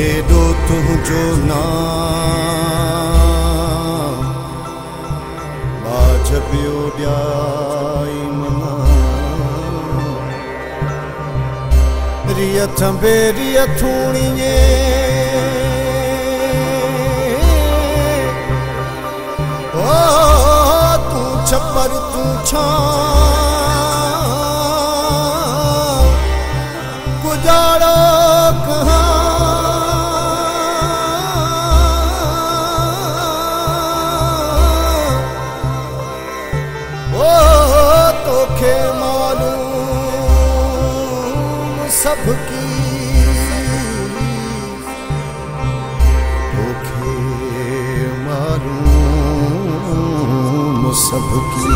जेॾो तुंहिंजो नाम बाज पियो ॾियाई मना रिय थंबे रिय थूणीअ ओ तूं छपर तूं छा गुजारो कहाँ तोखे मालूम सबकी तोखे मालूम सबकी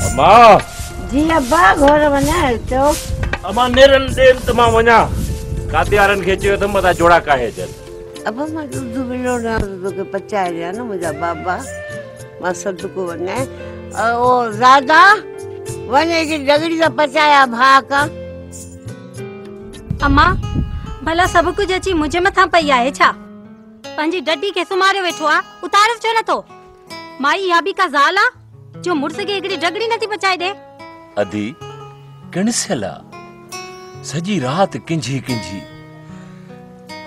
अम्मा जी अब्बा घर वञा तो अम्मा नेरन देन तमा वञा कातियारन खे चयो त मता जोड़ा काहे जन अब मां दूध मिलो ना तो के पचाए दिया ना मुझा बाबा मां सद को वने ओ राधा वने की डगड़ी सा पचाया भा का अम्मा भला सब कुछ अची मुझे मथा पई आहे छा पंजी डड्डी के सुमारे वेठो आ उतार छो न तो माई या भी का ज़ाला जो मुर्स के एकड़ी डगड़ी नथी पचाए दे अधी कणसला सजी रात किंजी किंजी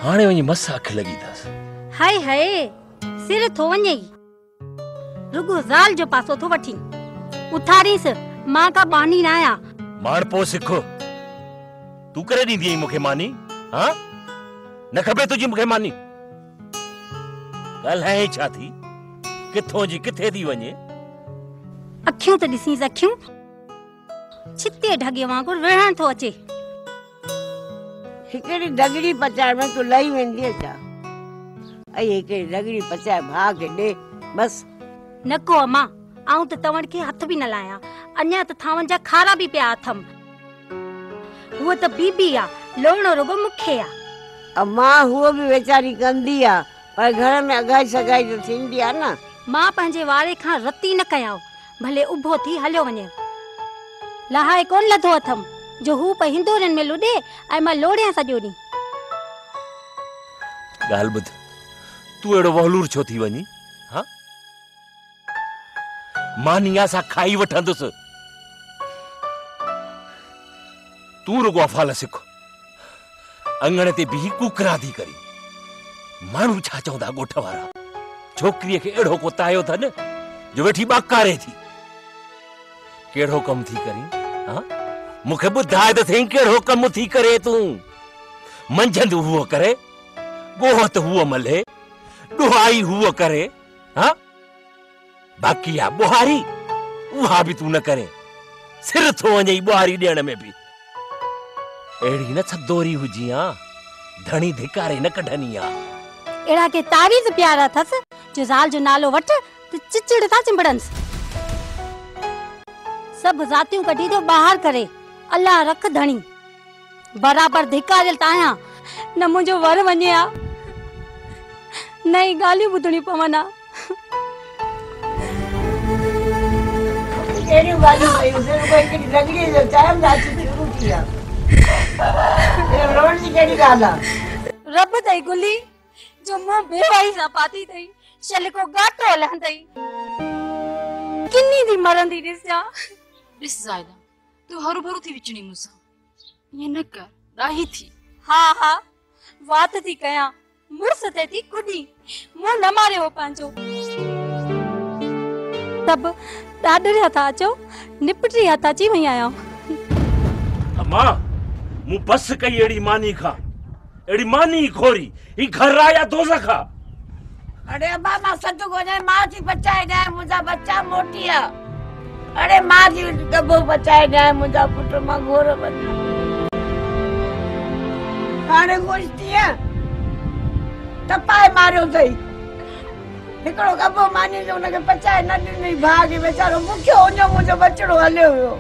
हाणे वनी मस अख लगी थस हाय हाय सिर थो वने रुगो ज़ाल जो पासो थो वठी उथारीस मां का बानी ना आया मार पो सिखो तू करे दी मुखे मानी हां न खबे तुजी मुखे मानी गल है छा थी किथों जी किथे दी वने अखियों तो दिसीस अखियों छिते ढगे वांगुर रहण थो अचे हिकड़ी डगड़ी पचाए में तू लई वेंदी छा आई हिकड़ी डगड़ी पचाए भा के दे बस नको अम्मा आऊं त तवण के हथ भी न लाया अन्या त थावन जा खारा भी पिया अथम वो त बीबी आ लोणो रुगो मुखे आ अम्मा हुओ भी बेचारी कंदी आ पर घर में अगाई सगाई तो थींदी आ ना मां पंहिंजे वारे खां रती न कयाओ भले उभो थी हलियो वञे लहाए कोन लधो अथम जो हू पे हिंदोरन में लुडे ऐं मां लोड़िया सॼो ॾींहुं गाल बुध तू एड़ो वहलूर छो थी वनी हां मानिया सा खाई वठंदुस तू रुगो अफाल सिखो अंगण ते भी कुकरा दी करी मानू छा चौदा गोठ वारा छोकरी के एड़ो को तायो थन जो वेठी बाकारे थी केड़ो कम थी करी हां मुखे बुधाए त थई केड़ो कम थी करे तू मंझंद हुओ करे गोहत हुओ मले दुहाई हुओ करे हां बाकी आ बुहारी उहा भी तू न करे सिर थो वने बुहारी देण में भी एड़ी न छदोरी हुजिया धणी धिकारे न कढनिया एड़ा के तारीज़ प्यारा थस जो ज़ाल जो नालो वठ त चिचड़ था चिंबड़न्स सब जातियों कढी दो बाहर करे अल्लाह रख धणी बराबर धिकारियल ताया न मुझो वर वने आ नई गाली बुधणी पवना एड़ी वाली कोई उधर कोई की डगड़ी जो टाइम दाची शुरू किया ये रोड की केड़ी गाला रब तई गुली जो मां बेवाई सा पाती थई शल को गाटो हलन थई किन्नी दी मरंदी दिसया दिस जायदा तू हरू भरू थी विचणी मुसा ये न कर राही थी हाँ हाँ बात थी कया मुर्स ते थी कुडी मो न मारे हो पांचो तब डाडरे हथा अचो निपटी हथा ची वई आया अम्मा मु बस कई एड़ी मानी खा एड़ी मानी खोरी ई घर आया दोज़खा अरे अब्बा मां सत को ने मां थी बचाए दे मुजा बच्चा मोटिया अरे मां जी गबो बचाए दे मुजा पुट मां घोर बना हाणे गोश्तिया तपाए मारियो थई हिकड़ो गबो मानी जो उनके पचाए न ॾिनई भाग बेचारो मुख्यो उन मुंहिंजो बचड़ो हलियो हुयो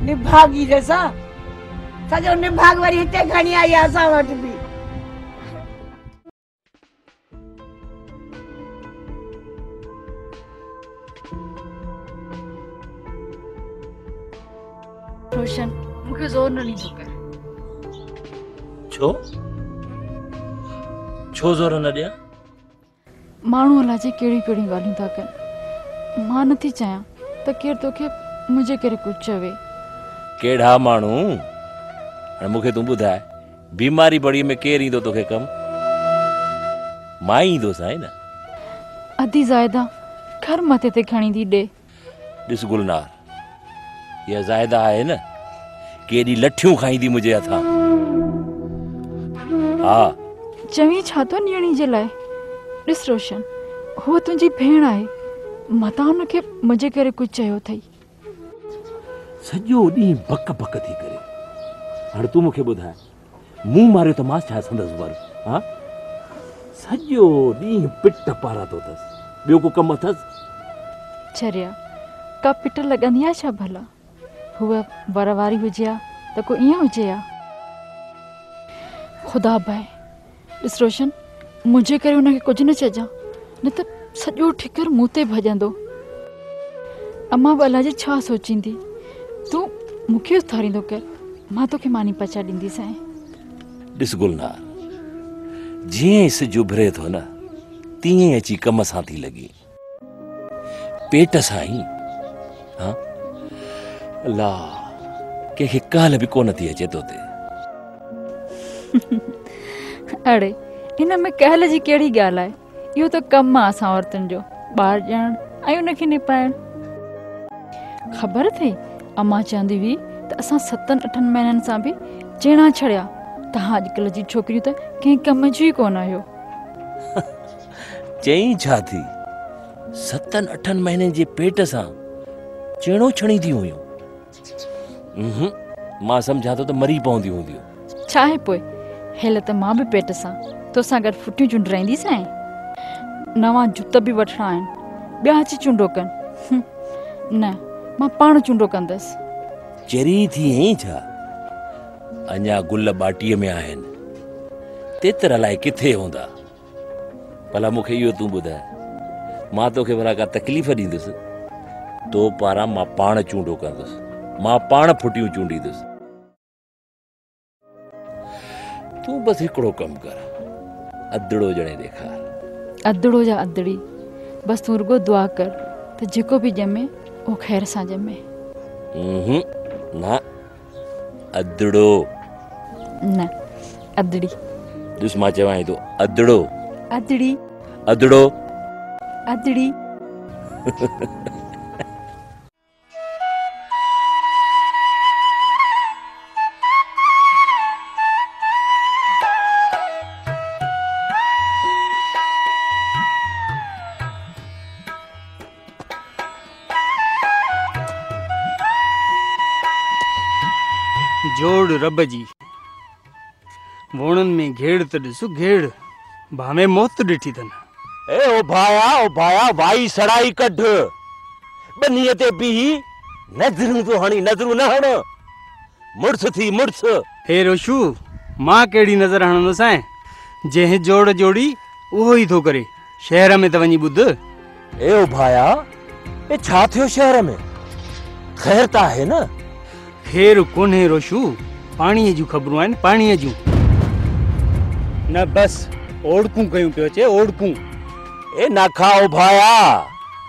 निभागी जैसा सॼो निभाग वरी हिते खणी आई असां वटि बि रोशन मूंखे ज़ोर न ॾींदो कर। छो छो ज़ोर न ॾियां? माण्हू अलाए जे कहिड़ी कहिड़ी ॻाल्हियूं था कनि। मां नथी चाहियां त केरु तोखे मुंहिंजे करे कुझु चवे। कहिड़ा माण्हू? हाणे मूंखे तूं ॿुधाए, बीमारी बड़ीअ में केरु ईंदो तोखे कमु? मां ई ईंदो साईं न। अधी ज़ाइदा घर मथे ते खणी थी ॾे। ॾिस गुलनार, इहा ज़ाइदा आहे न, केॾी लठियूं खाईंदी मुंहिंजे हथां। हा चवी छा थो नियाणी जे लाइ? ॾिस रोशन, हूअ तुंहिंजी भेण आहे, मतां हुनखे मुंहिंजे करे कुझु चयो अथई। सॼो ॾींहुं बक बक थी करे। हाणे तूं मूंखे ॿुधाए, मूं मारियो त मां छा संदसि वर? हा, सॼो ॾींहुं पिट पारातो अथसि, ॿियो को कमु अथसि? चरिया का पिट लॻंदी आहे छा भला? हूअ वर वारी हुजे हा त को ईअं हुजे हा? ख़ुदा बाए, ॾिस रोशन, मुंहिंजे करे हुनखे कुझु न चइजां, न त सॼो ठिकर मूं ते भॼंदो। अम्मा बि अलाए जे छा सोचींदी। तूं मूंखे उथारींदो कर, मां तोखे मानी पचा ॾींदीसांइ। ॾिस गुलनार, जीअं सिज उभरे थो न, तीअं ई अची कम सां थी लॻी, पेट सां ई। हा अल्लाह, कंहिंखे काल्ह बि कोन थी अचे तो ते। अड़े हिन में कहल जी कहिड़ी ॻाल्हि आहे? इहो त कमु आहे असां औरतुनि जो, ॿार ॼणण ऐं उनखे निपाइण। ख़बर अथई, अम्मा चवंदी हुई त असां 7-8 महीननि सां बि चेड़ा छड़िया। तव्हां अॼुकल्ह जी छोकिरियूं त कंहिं कम जूं ई कोन आहियो। चई छा थी? 7-8 महीननि जे पेट सां चेड़ो छणींदियूं हुयूं? मां सम्झां थो त मरी पवंदियूं हूंदियूं। छा आहे पोइ, हेल त मां बि पेट सां तोसां गॾु फुटियूं चुंडराईंदीसांइ। नवां जूत बि वठणा आहिनि, ॿिया अची चूंडो कनि। न, मां पाण चूंडो कंदसि। चरी थी ऐं छा? अञा गुल बाटीअ में आहिनि, तेतर अलाए किथे हूंदा। भला मूंखे इहो तूं ॿुधाए, मां तोखे भला का तकलीफ़ ॾींदुसि? तो पारां मां पाण चूंडो कंदुसि, मां पाण फुटियूं चूंडींदुसि। तूं बसि हिकिड़ो कमु कर, अदड़ो ॼणे ॾेखार। अदड़ो जा अदड़ी, बसि तूं रुगो दुआ कर त जेको बि ॼमे उहो ख़ैर सां ॼमे। न, अदड़ो न, अदड़ी। ॾिस मां चवां थो, अदड़ो। अदड़ी अदड़ो अदड़ी। जोड़ रब जी, वणनि में घेड़ त ॾिसो घेड़, भाਵੇਂ मौत ॾिठी अथनि। ए ओ भाया वाई सड़ाई कढ, बनीअ ते बीह, नज़रूं तो हणी, नज़रूं न हण, मुड़स थी मुड़स। हे रोशू, मां कहिड़ी नज़र हणंदुसांइ? जंहिं जोड़ जोड़ी उहो ई थो करे। शहर में त वञी ॿुध। ए ओ भाया, ए छा थियो शहर में? ख़ैर त आहे न? ख़ैर कोन्हे रोशू, पाणीअ जूं ख़बरूं आहिनि, पाणीअ जूं। न बस ओड़कूं कयूं पियो अचे, ओड़कूं। ए ना खाओ भाया,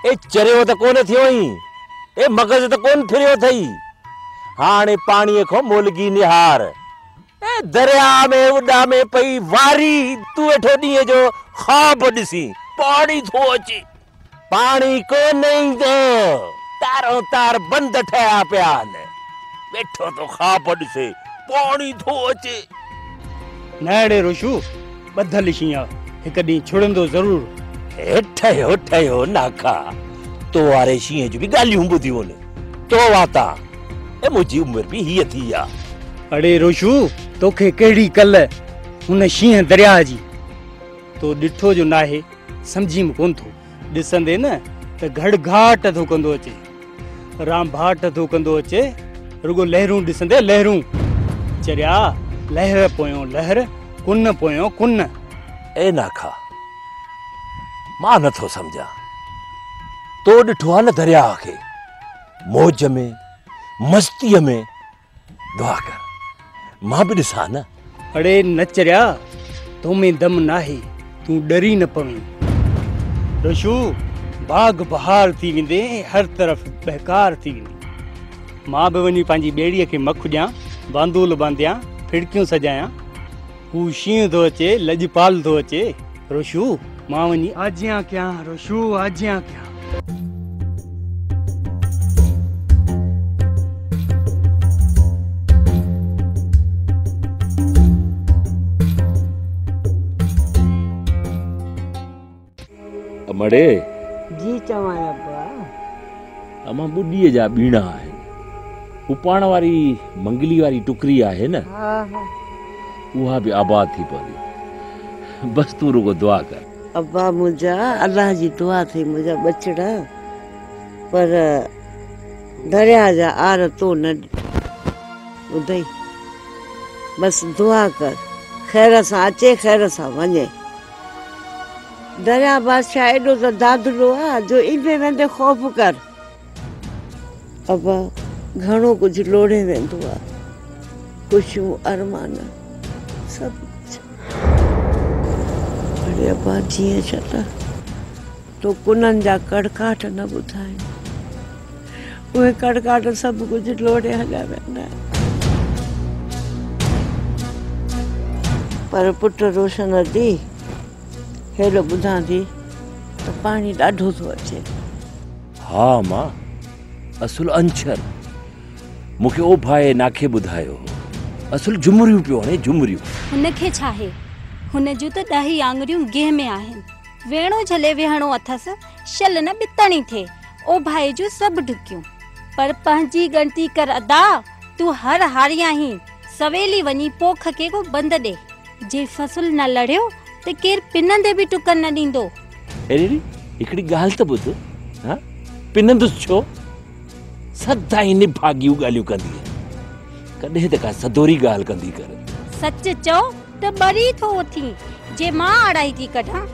ए चरियो त कोन थियो ई, ए मगज़ त कोन फिरियो अथई। हाणे पाणीअ खां मोलगी निहार, ए दरिया में उॾामे पई वारी, तूं वेठो ॾींहं जो ख़्वाब ॾिसी, पाणी थो अचे, पाणी कोन ईंदो, तारो तार बंद ठहिया पिया आहिनि, वेठो तो ख़्वाब ॾिसे, पाणी थो अचे। न अड़े रोशू, ॿधल शीं आहे, हिकु ॾींहुं छुड़ंदो ज़रूरु। ए ठहियो नाका, तो वारे शींहं जूं बि ॻाल्हियूं ॿुधियूं आहिनि, तो वाता, ए मुंहिंजी उमिरि बि हीअ थी आहे। अड़े रोशू, तोखे कहिड़ी कल्ह हुन शींहं दरिया जी, तो ॾिठो जो नाहे, सम्झी में कोन थो। ॾिसंदे न त घड़घाट थो कंदो अचे, रामभाट थो कंदो अचे, रुगो लहरूं ॾिसंदे लहरूं। चरिया लहर पोयों लहर, कुन पोयों कुन। ए नाखा, मां नथो सम्झां, तो ॾिठो आहे न दरिया खे, मौज में, मस्तीअ में, दुआ कर मां भी ॾिसां न। अड़े नचरिया तो में दम नाहे, तू डरी न पवी। रोशू बाग बहार थी वेंदे, हर तरफ बहकार थी वेंदी। मां बि वञी पंहिंजी ॿेड़ीअ खे मखु ॾियां, बांदूल बांधियां, फिड़कियूं सजायां। हू शींहं थो अचे, लजपाल थो अचे। रोशू मां वञी आजियां कयां, रोशू आजियां कयां। मड़े जी चवां अब्बा। अमां ॿुॾीअ जा ॿीणा आहिनि, उपाण वारी मंगली वारी टुकरी आहे न, हा हा उहा बि आबाद थी पवंदी। बस तू रुगो दुआ कर। अब्बा मुंहिंजा अलाह जी दुआ थी मुंहिंजा बचड़ा, पर दरिया जा आर तो न ॿुधई। बस दुआ कर, ख़ैर सां अचे ख़ैर सां वञे। दरिया बादशाह एॾो त दादलो आहे जो ईंदे वेंदे ख़ौफ़ कर। अब्बा घणो कुझु लोड़े वेंदो आहे, ख़ुशियूं अरमान सभु। अरे अब्बा जीअं छा तो कुननि जा कड़काट न ॿुधाइनि, उहे कड़काट सभु कुझु लोड़े हलिया वेंदा आहिनि। पर पुट रोशन दी हेॾो ॿुधां थी त पाणी ॾाढो थो अचे। हा मां, असुल अंछर मूंखे ओ भाए नाखे ॿुधायो, असुल झुमरियूं पियो हणे, झुमरियूं। हुनखे छा आहे, हुन जूं त 10 आङरियूं गेह में आहिनि। वेणो झले वेहणो अथसि, शल न बितणी थे। ओ भाई जूं सभु ढुकियूं, पर पंहिंजी गणती कर अदा। तू हर हारियां ही सवेली वञी पोख खे को बंद ॾे। जे फसल न लड़ियो त केर पिनंदे बि टुकन न ॾींदो। अरे हिकिड़ी ॻाल्हि त ॿुध, हा पिनंदुसि छो? सदाई निभागियूं ॻाल्हियूं कंदी आहे, कॾहिं त का सदोरी ॻाल्हि कंदी कर। सच चओ त बरी थो उथी। जे मां अड़ाई थी कढां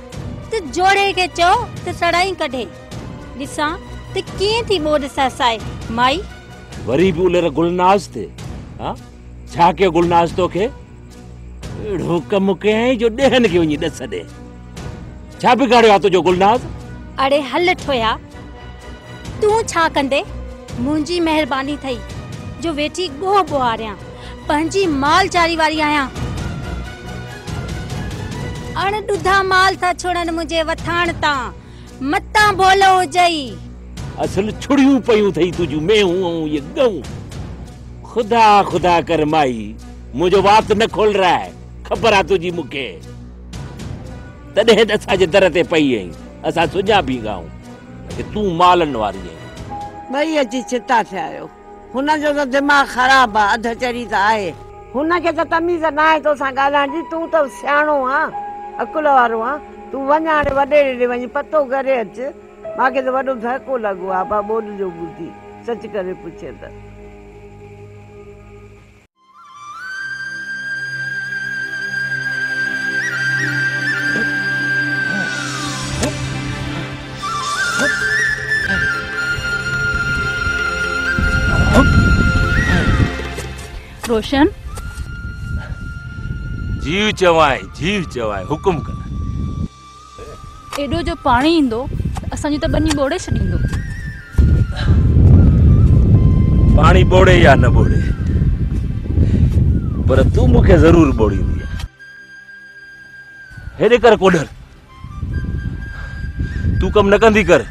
त जोड़े खे चओ त सड़ाई कढे। ॾिसां त कीअं थी ॿोॾ ससाए माई। वरी बि उलर गुलनाज़ थे। हा छा कयो गुलनाज़ तोखे? अहिड़ो कमु कयईं जो ॾहनि खे वञी ॾस ॾे। छा बिगाड़ियो आहे तुंहिंजो गुलनाज़? अड़े हल ठोया, तूं छा कंदे? मुंहिंजी महिरबानी थई जो वेठी गोह ॿुहारियां, पंहिंजी माल चारी वारी आहियां। अण ॾुधा माल था छोड़नि मुंहिंजे वथाण तां, मतां भोलो हुजई। असल छुड़ियूं पयूं थई तुंहिंजूं मेहूं ऐं ये गऊं। खुदा खुदा कर माई, मुंहिंजो वात न खोल रहा है, ख़बर आहे तुंहिंजी मूंखे। तॾहिं त असांजे दर ते पई आहीं, असां सुञा बि गाऊं कि तूं मालनि वारी आहीं। भई अची चिता थिया आहियो। हुनजो त दिमाग़ ख़राब आहे, अध चरी त आहे। हुनखे त तमीज़ न आहे तोसां ॻाल्हाइण जी। तूं त सियाणो आहे, अकुल वारो आहे। तूं वञ हाणे वॾे ॾे वञी पतो करे अचु। मूंखे त वॾो धको लॻो आहे बा ॿोॾ जो ॿुधी, सच करे पुछे त। रोशन जीव चवाए हुकुम कर। एॾो जो पाणी ईंदो त असांजी त ॿनी ॿोड़े छॾींदो। पाणी ॿोड़े या न ॿोड़े, पर तूं मूंखे ज़रूर ॿोड़ींदी आहे। हेॾे कर कोडर, तूं कम न कंदी कर,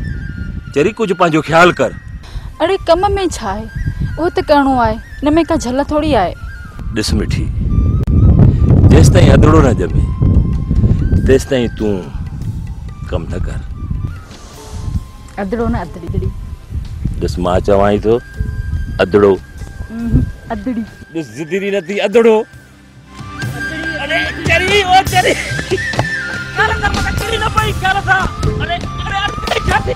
चरी कुछ पंहिंजो ख्याल कर। अरे कम में छा आहे, उहो त करिणो आहे, हिन में का झल थोड़ी आहे। ॾिस मिठी, जेसि ताईं अदड़ो न ॼमे तेसि ताईं तूं कम न कर। अदड़ो न अदड़ी। ॾिस मां चवां थो अदड़ो अदड़ी। ॾिस ज़िदरी न थी अदड़ो। अरे चरी ओ चरी ख्याल कर, मूंखे चरी न पई ख्याल सां। अरे छा थी?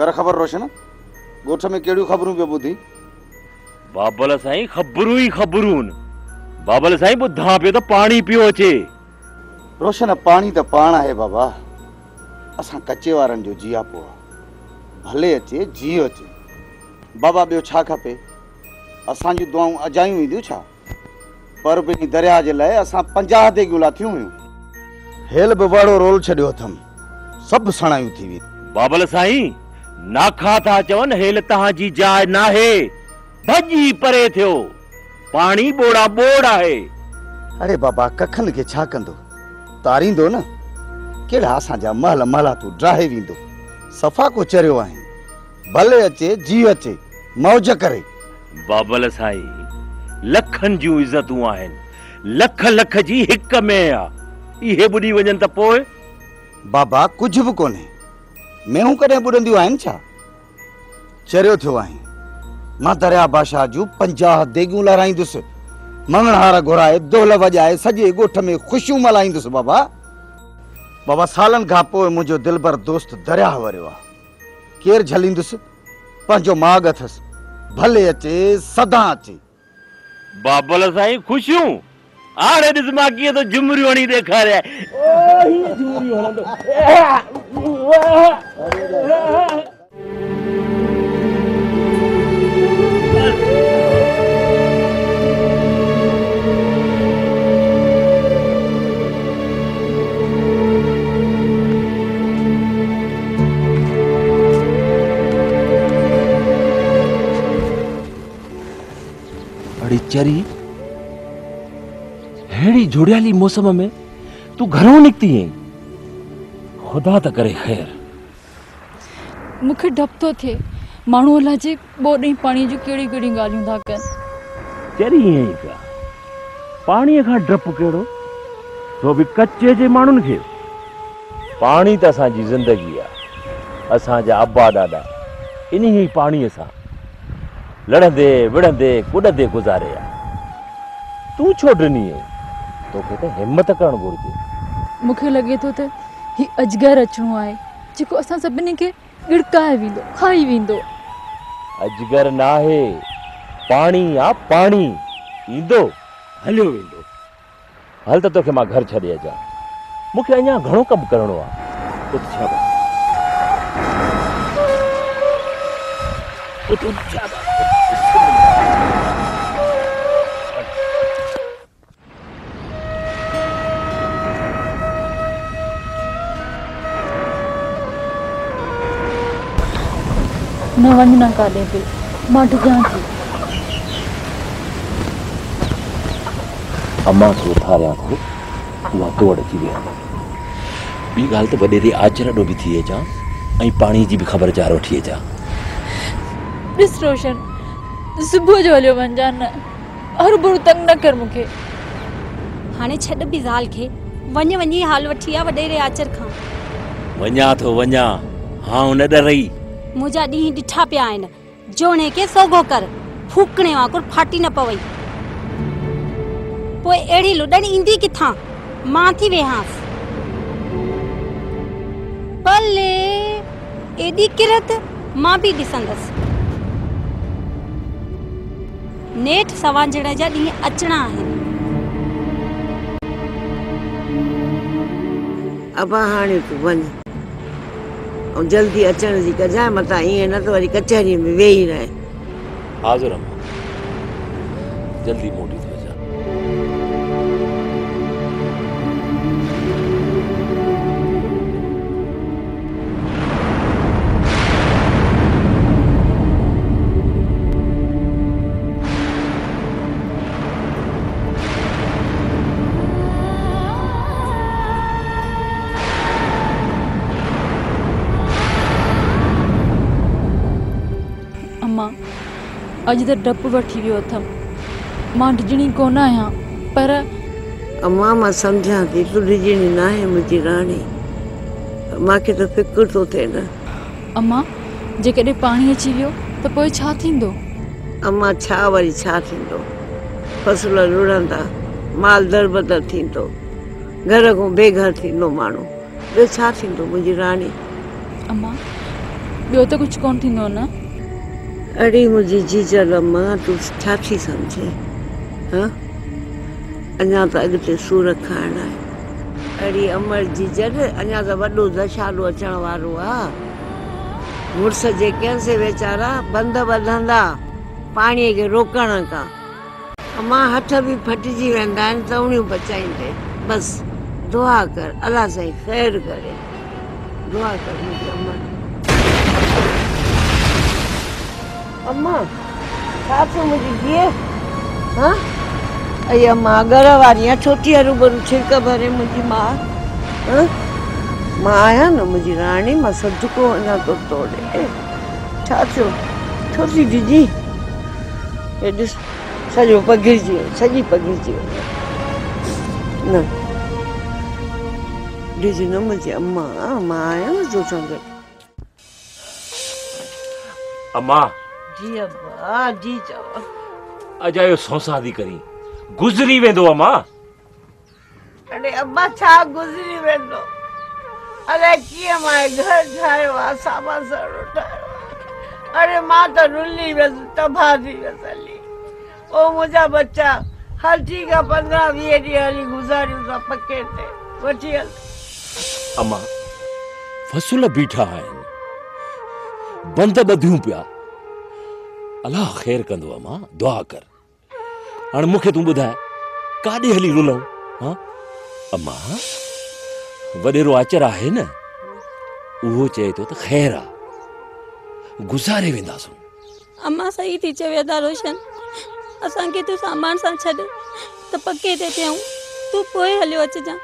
कर ख़बर रोशन ॻोठ में कहिड़ियूं ख़बरूं पियो ॿुधी? बाबल साईं ख़बरूं ई ख़बरूं। बाबल साईं ॿुधां पियो त पाणी पियो अचे। रोशन पाणी त पाण आहे बाबा, असां कचे वारनि जो जिया पोइ भले अचे जियो अचे। बाबा ॿियो छा खपे? असांजूं दुआऊं अजायूं ईंदियूं छा? पर ॿिनी दरिया जे लाइ असां 50 देगियूं लाथियूं हुयूं। हेल बि वड़ो रोल छॾियो अथमि, सभु सणायूं थी हुई। बाबल साईं नाखा था चवनि हेल तव्हांजी जाइ नाहे, भॼी परे थियो। पाणी ॿोड़ा ॿोड़ आहे। अरे बाबा कखनि खे छा कंदो, तारींदो न। कहिड़ा असांजा महल महला तूं ड्राहे वेंदो। सफ़ा को चरियो आहीं, भले अचे जी अचे मौज करे। बाबल साईं लखनि जूं इज़तूं आहिनि, लख लख जी हिक में आ। इहे ॿुधी वञनि त पोइ? बाबा कुझु बि कोन्हे, मेहूं कॾहिं ॿुधंदियूं आहिनि छा? चरियो थियो आहीं, मां दरिया बादशाह जूं 50 देगियूं लहाराईंदुसि, मंगणहार घुराए दोल वॼाए सॼे ॻोठ में ख़ुशियूं मल्हाईंदुसि। बाबा सालनि खां पोइ मुंहिंजो दिलबर दोस्त दरिया वरियो आहे। केरु झलींदुसि? पंहिंजो माॻ अथसि, भले अचे सदा अचे। बाबल साईं ख़ुशियूं हाणे ॾिस मां कीअं तो झुमरियूं हणी ॾेखारिया। अड़ी चरी हेड़ी झुड़ियाली मौसम में तू घरों निकती है? खुदा त करे खैर। मूंखे डप थो थिए, माण्हू अलाए जे ॿोॾी पाणी जूं कहिड़ी कहिड़ी ॻाल्हियूं था कनि। चरी ईअं ई पिया, पाणीअ खां डपु कहिड़ो, सो बि कच्चे जे माण्हुनि खे। पाणी त असांजी ज़िंदगी आहे, असांजा अब्बा ॾाॾा इन्ही पाणीअ सां लड़ंदे विड़ंदे कुॾंदे गुज़ारे आ। तूं छो ॾिनी आहे? तोखे त हिम्मत करणु घुरिजे। मूंखे लॻे थो त ही अजगर अचिणो आहे जेको असां सभिनी खे गिड़काए वेंदो, खाई वेंदो। अजगर नाहे, पाणी आ पाणी, ईंदो हलियो वेंदो। हल त तोखे मां घर छॾे अचां, मूंखे अञा घणो कमु करणो आहे। उठ शाबाश, उठ शाबाश। न वञ न काॾे बि, मां डिॼां थी। अम्मा खे उथारियां थो, उहा तोड़ अची वेंदी। ॿी ॻाल्हि त वॾेरे आचर ॾो बि थी अचां ऐं पाणी जी बि ख़बरचार वठी अचां। ॾिस रोशन, सुबुह जो हलियो वञजां न, हर बुरो तंग न कर मूंखे। हाणे छॾ बि ज़ाल खे, वञ वञी हाल वठी आ वॾेरे आचर खां। वञा थो वञा, हाँ न डरई। मुंहिंजा ॾींहं ॾिठा पिया आहिनि, जोणे खे सोगो कर, फूकणे वांगुरु फाटी न पवई। पोइ अहिड़ी लुॾण ईंदी किथां? मां थी वेहांसि। भले एॾी किरत मां बि ॾिसंदसि। नेठ सवांजण जा ॾींहं अचणा आहिनि। अबा हाणे तूं वञ ऐं जल्दी अचण जी कजांइ, मतां ईअं न त वरी कचहरीअ में वेही रहे। हाज़िर अम्मा, जल्दी मोटी थो अचां। अॼु त डपु वठी वियो अथमि, मां डिॼणी कोन आहियां, पर अम्मा मां सम्झां थी तूं डिॼणी न आहे मुंहिंजी राणी, मूंखे त फिक्र थो थिए न। अम्मा जेकॾहिं पाणी अची वियो त पोइ छा थींदो? अम्मा छा वरी छा थींदो? फसल रुड़ंदा, माल दरबदर थींदो, घर खां बेघर थींदो माण्हू, ॿियो छा थींदो मुंहिंजी राणी? अम्मा ॿियो त कुझु कोन थींदो न? अड़ी मुंहिंजी जीजल अम्मा तूं छा थी सम्झे? हाँ अञा त अॻिते सूर खाइणु आहे। अड़ी अमर जीजल अञा त वॾो दशालो अचण वारो आहे। मुड़ुस जे कंहिंसे वीचारा बंद ॿधंदा पाणीअ खे रोकण खां। अम्मा हथ बि फटिजी वेंदा आहिनि तवणियूं बचाईंदे। बसि दुआ कर अलाह साईं ख़ैरु करे। दुआ कर मुंहिंजी अम्मा। अम्मा छा थियो मुंहिंजी धीअ? हाँ अई अम्मा घर वारी आहे छो थी हरूभरू छिड़क भरे मुंहिंजी माउ? हाँ मां आहियां न मुंहिंजी राणी, मां सदको अञा थो तोड़े। छा थियो? छो थी डिॼी? हे ॾिस सॼो पघिरजी वियो, सॼी पघिरजी वई। न डिॼ न मुंहिंजी अम्मा, मां आहियां न तो सां गॾु। अम्मा जी अब्बा जी चओ। अजायो सौसादी करी गुज़री वेंदो अम्मा। अरे अब्बा छा गुज़री वेंदो? अरे कीअं मां घर ठाहियो आहे, सामान सड़ो ठाहियो आहे। अरे मां त रुली वियसि, तबाह थी वियसि हली। ओ मुंहिंजा बच्चा हल ठीकु आहे 15-20 ॾींहं हली गुज़ारियूं था पके ते वठी हल। अम्मा फसुल बीठा आहिनि, बंद ॿधियूं पिया। अलाह ख़ैर कंदो अम्मा, दुआ कर। हाणे मूंखे तूं ॿुधाए काॾे हली रुलऊं? हाँ अम्मा वॾेरो आचर आहे न, उहो चए थो त ख़ैर आहे, गुज़ारे वेंदासूं। अम्मा सही थी चवे था रोशन, असांखे तूं सामान सां छॾ त पके ते थियूं, तूं पोइ हलियो अचिजां।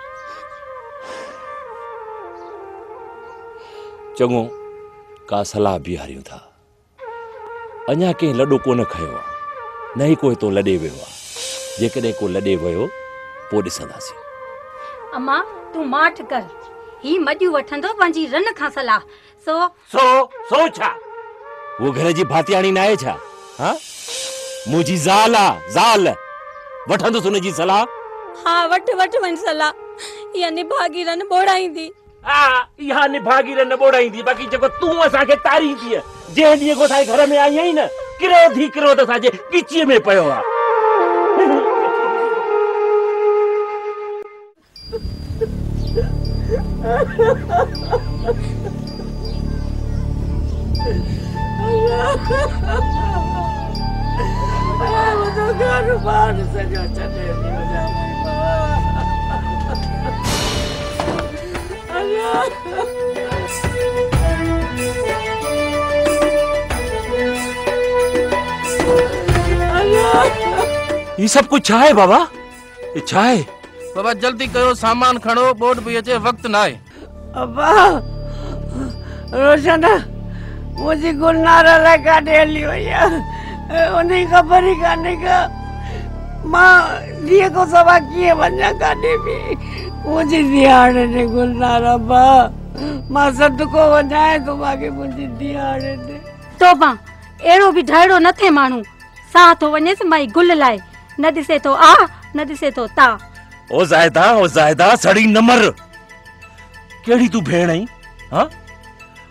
चङो का सलाह बीहारियूं था। अञा कंहिं लॾो कोन खयो आहे, न ई कोई तो लॾे वियो आहे। जेकॾहिं को लॾे वियो पोइ ॾिसंदासीं। अम्मा तूं माठ कर, ही मॼियूं वठंदो पंहिंजी रन खां सलाह। सो छा वो घर जी भातियाणी न आहे छा? हाँ मुंहिंजी ज़ाल आहे, ज़ाल वठंदुसि हुनजी सलाह। हा वठ वञ सलाह, इहा निभागी रन ॿोड़ाईंदी। हा इहा निभागी रन ॿोड़ाईंदी, बाक़ी जेको तूं असांखे तारींदी, जंहिं ॾींहं खां असांजे घर में आई आहीं न, किरो त असांजे ॻिचीअ में पियो आहे। ये सब कुछ छा है बाबा? ये छा है? बाबा जल्दी कयो, सामान खणो, बोट भी अचे, वक्त ना है। अब्बा रोशन मुंहिंजी गुलनार लाइ काॾे हली वई आहे, उनजी ख़बर ई कान्हे का मां धीअ खां सवाइ कीअं वञा काॾे बि। मुंहिंजी धीअ हाणे ॾे गुलनार। अब्बा मां सदको वञाए थो, मूंखे मुंहिंजी धीअ हाणे ॾे। तोबा अहिड़ो बि ढाइड़ो न थिए माण्हू, साह थो वञेसि माई गुल लाइ, न ॾिसे थो आ न ॾिसे थो ता। ओ ज़ायदा सड़ी न मर। केड़ी तू भेण आई? हाँ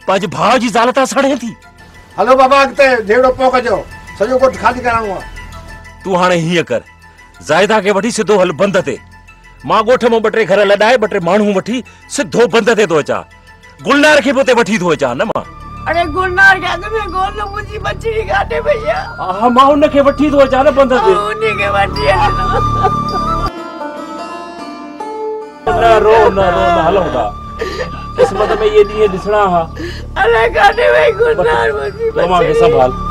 पंहिंजे भाउ जी ज़ाल तां सड़े थी। हलो बाबा अॻिते जेड़ो पोइ कजो, सॼो ॻोठ खाली कराइणो आहे। तू हाणे हीअं कर, ज़ायदा खे वठी सिधो हल बंद ते। मां ॻोठ में 2-3 घर लॾाए 2-3 माण्हू वठी सिधो बंद ते थो अचां। गुलनार खे पोइ वठी थो अचां न मां। अरे गुलनार खे अॻ में ॻोल्ह, मुंहिंजी बचड़ी काॾे वई आहे? हा मां उनखे वठी थो अचां न बंद ते। उनखे वठी न रो हलूं था। किस्मत में ये ॾींहं ॾिसणा हा। अलाए काॾे वई गुलनार मुंहिंजी बचड़ी? तव्हांखे संभाल।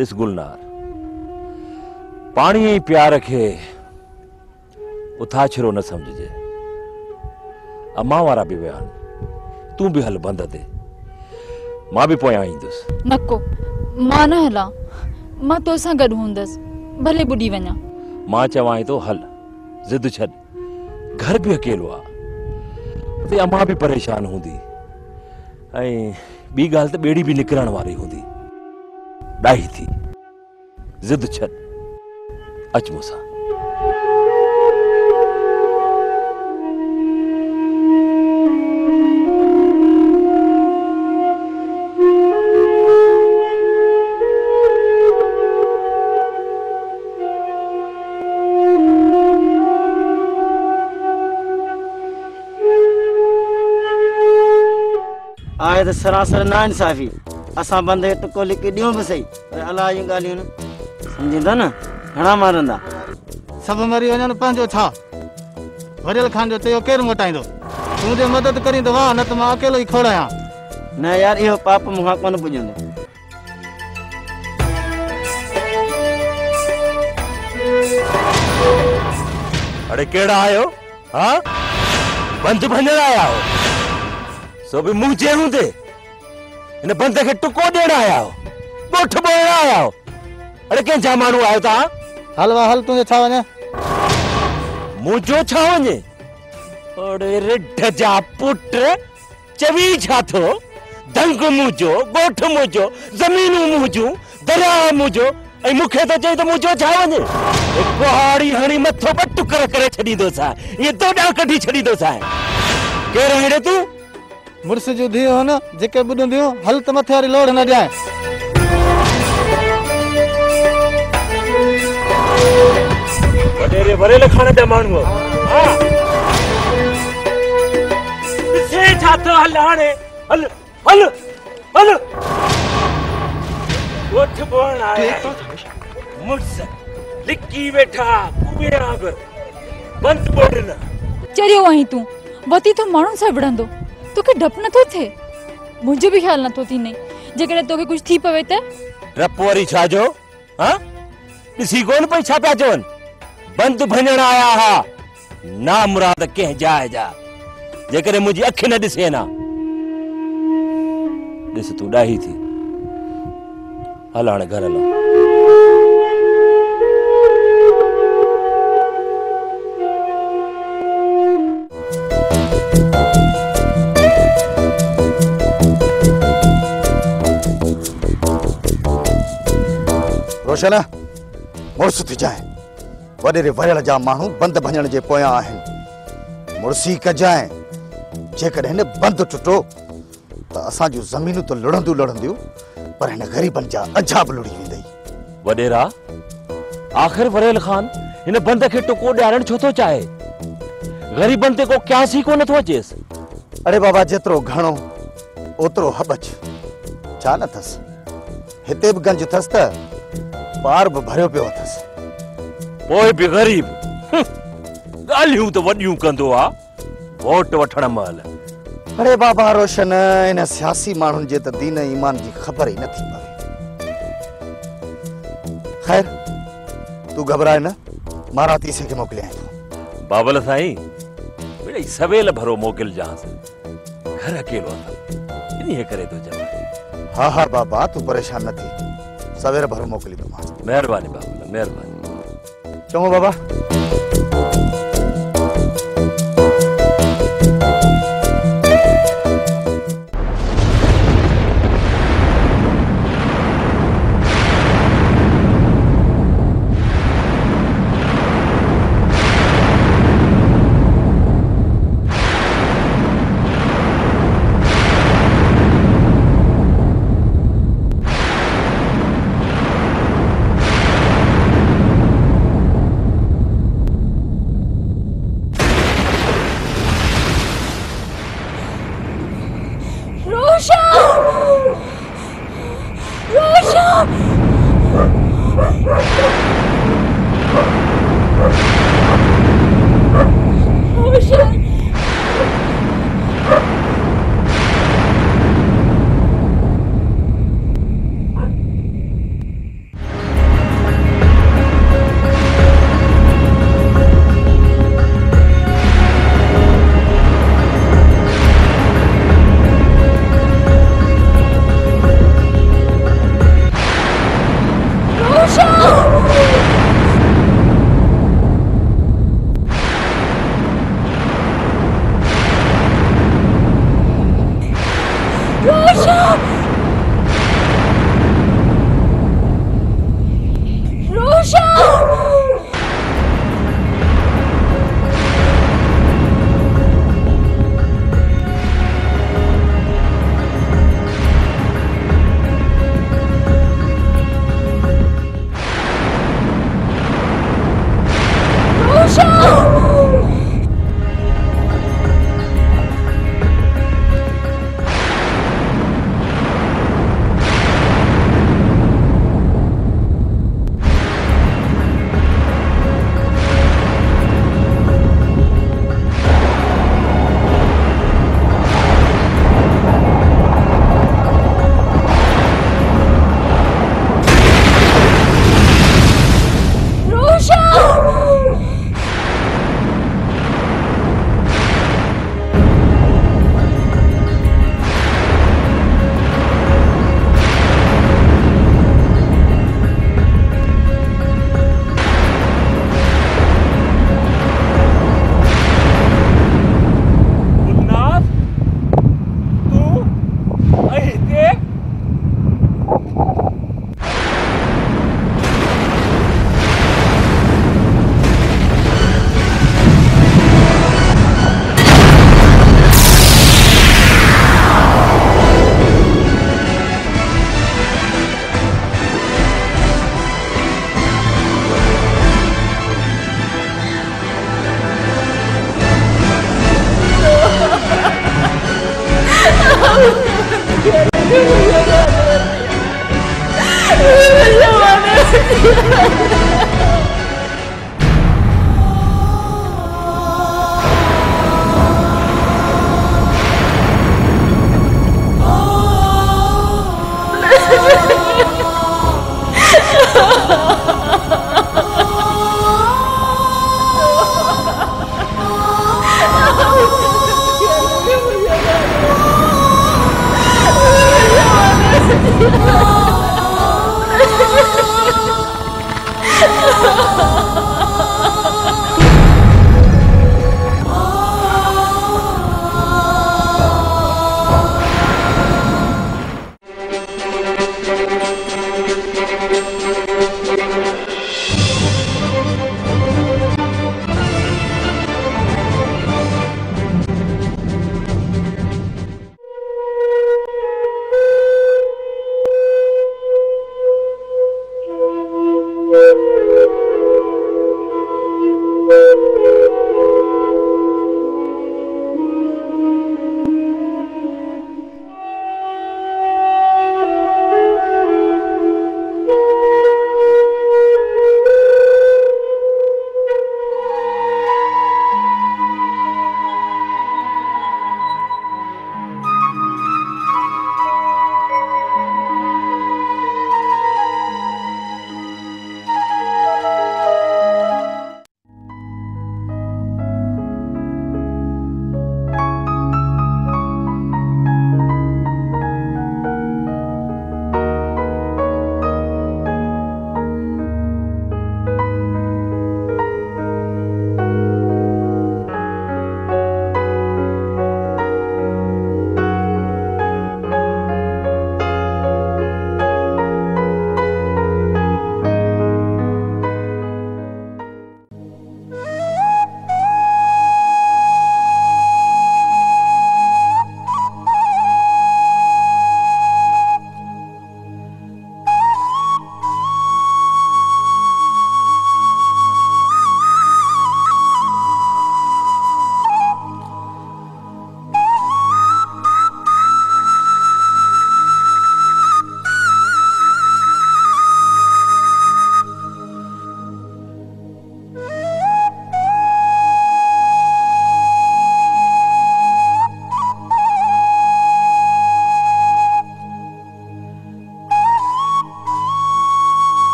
ॾिस गुलनार, पाणी ऐं प्यार खे उथाछरो न समझजे। अम्मा वारा बि विया आहिनि, तूं बि हल बंद ते, मां बि पोयां ईंदुसि। नको मां न हलां, मां तोसां गॾु हूंदसि, भले ॿुॾी वञा। मां चवां तो हल जिद छॾ घर भी अकेलो आ ते अम्मा भी परेशान हूंदी ऐं ॿी ॻाल्हि त ॿेड़ी भी निकिरण वारी हूंदी ॾाही थी जिद छॾ अच मूंसां आए तो सरासर ना इंसाफ़ी असां बंदे टुको लिखी ॾियूं भी सही पर अलाह जूं ॻाल्हियूं न सम्झंदा न घणा मारंदा सब मरी वञनि पंहिंजो छा वरियल खान जो चयो केरु मोटाईंदो तूं जे मदद करी त वाह न त मां अकेलो ई खोड़ायां न यार इहो पाप मूंखां कोन पुॼंदो अरे केड़ा आयो हाँ बंद भंजण आया हो सो भी मुंह जे हूंदे इन बंद के टुको ॾियण आया हो ॻोठ बोलण आया हो अरे कंहिं जा माण्हू आयो ता हल वाह हल तुंहिंजो छा वञे मुंहिंजो छा वञे अरे रिढ जा पुट चवी छा थो दंग मुंहिंजो ॻोठ मुंहिंजो ज़मीनूं मुंहिंजूं दरिया मुंहिंजो ऐं मूंखे त चई त मुंहिंजो छा वञे कुहाड़ी हणी मथो ॿ टुकर करे छॾींदोसां इहे तोॾां कढी छॾींदोसां केरु हेड़े तूं मुड़ुस जूं धीअ हो न जेके ॿुधंदियूं हल त मथे वारी लोड़ न ॾियां वॾेरे वरेल खाने जा माण्हू हा ॾिसे छा थो हल हाणे हल हल हल ॻोठ बोलण आया मुड़ुस लिकी वेठा कुबेरा बि बंदि बोलण चरियो आहीं तूं वती तो माण्हुनि सां विढ़ंदो तोखे डपु नथो थिए मुंहिंजो बि ख़्यालु नथो थी नई जेकॾहिं तोखे कुझु थी पवे त डपु वरी छा जो हाँ ॾिसी कोन पई छा पिया चवनि बंदि भञण आया हा ना मुराद कंहिं जाइ जा जेकॾहिं मुंहिंजी अखि न ॾिसे ना ॾिस तूं ॾाही थी हल हाणे घर हलो रोशन मुड़ुस थी जाए वॾेरे वरियल जा माण्हू बंदि भञण जे पोयां आहिनि मुड़ुसी कजाए जेकॾहिं हिन बंदि टुटो त असां जूं ज़मीनूं त लुड़ंदियूं लुड़ंदियूं पर हिन ग़रीबनि जा अजा बि लुड़ी वेंदई वॾेरा आख़िर वरेल खान हिन बंद खे टुको ॾियारण छो थो चाहे ग़रीबनि ते को क्यास ई कोन थो अचेसि अरे बाबा जेतिरो घणो ओतिरो हबच छा न अथसि हिते बि गंज अथसि त पार भी भरियो पियो अथसि पोइ बि ग़रीब ॻाल्हियूं त वॾियूं कंदो आहे वोट वठण महिल अरे बाबा रोशन इन सियासी माण्हुनि जे त दीन ईमान जी ख़बर ई नथी पवे ख़ैर तूं घबराए न मां रातीसे खे मोकिलियां थो बाबल साईं मिड़ई सवेल भरो मोकिलजांसि घर अकेलो अथमि इन्हीअ करे थो चवां हा हा बाबा तूं परेशान न थी सवेर भरो मोकिलींदोमांसि महिरबानी बाबा महिरबानी चङो बाबा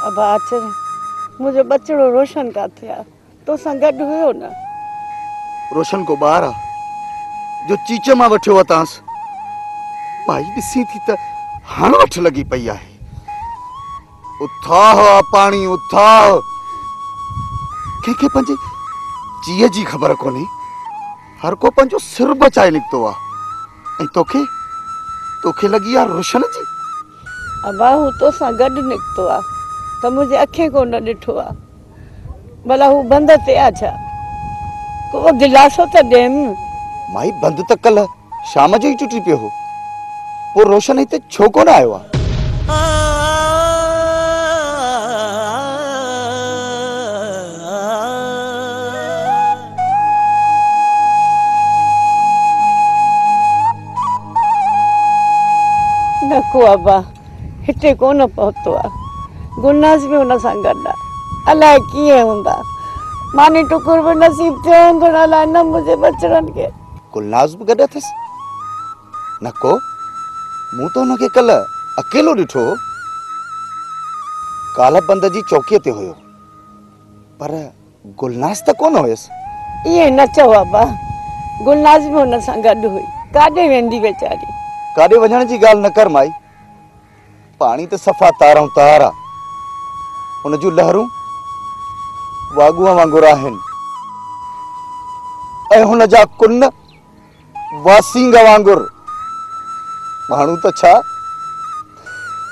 अब अचर मुझे बचड़ो रोशन का थिया तो सां गॾु हुयो न। रोशन को ॿार आ जो चीच मां वठियो वतांस। भाई ॾिसी थी त हाण वठ लगी पई आहे। उथाह आ पाणी उथाह। कंहिंखे पंहिंजे जीअ जी ख़बर कोन्हे। हर को पंहिंजो सिर बचाए निकितो आहे। ऐं तोखे लगी आहे रोशन जी। अबा हू तो सां गॾु निकितो आहे त मुंहिंजे अखे कोन ॾिठो आहे। भला हू बंद ते आ छा? को दिलासो त ॾेनि। माई बंद त कल शाम जो ही टुटी पियो हो। पोइ रोशन हिते छो कोन आयो आहे? न को अबा हिते कोन पहुतो आहे। गुलनाज़ बि हुन सां गॾु आहे। अलाए कीअं हूंदा। मानी टुकुर बि नसीब थियो हूंदो न। अलाए न मुंहिंजे बचड़नि खे। गुलनाज़ बि गॾु अथसि? न को मूं त हुनखे कल अकेलो ॾिठो। काला बंद जी चौकीअ ते हुयो। पर गुलनाज़ त कोन हुयसि। इहे न चओ अबा। गुलनाज़ बि हुन सां गॾु हुई। काॾे वेंदी वीचारी? काॾे वञण जी ॻाल्हि न कर माई। पाणी त सफ़ा तारऊं तार आहे। हुन जूं लहरूं वागुअ वांगुरु आहिनि। ऐं हुन जा कुन वासींग वांगुरु। माण्हू त छा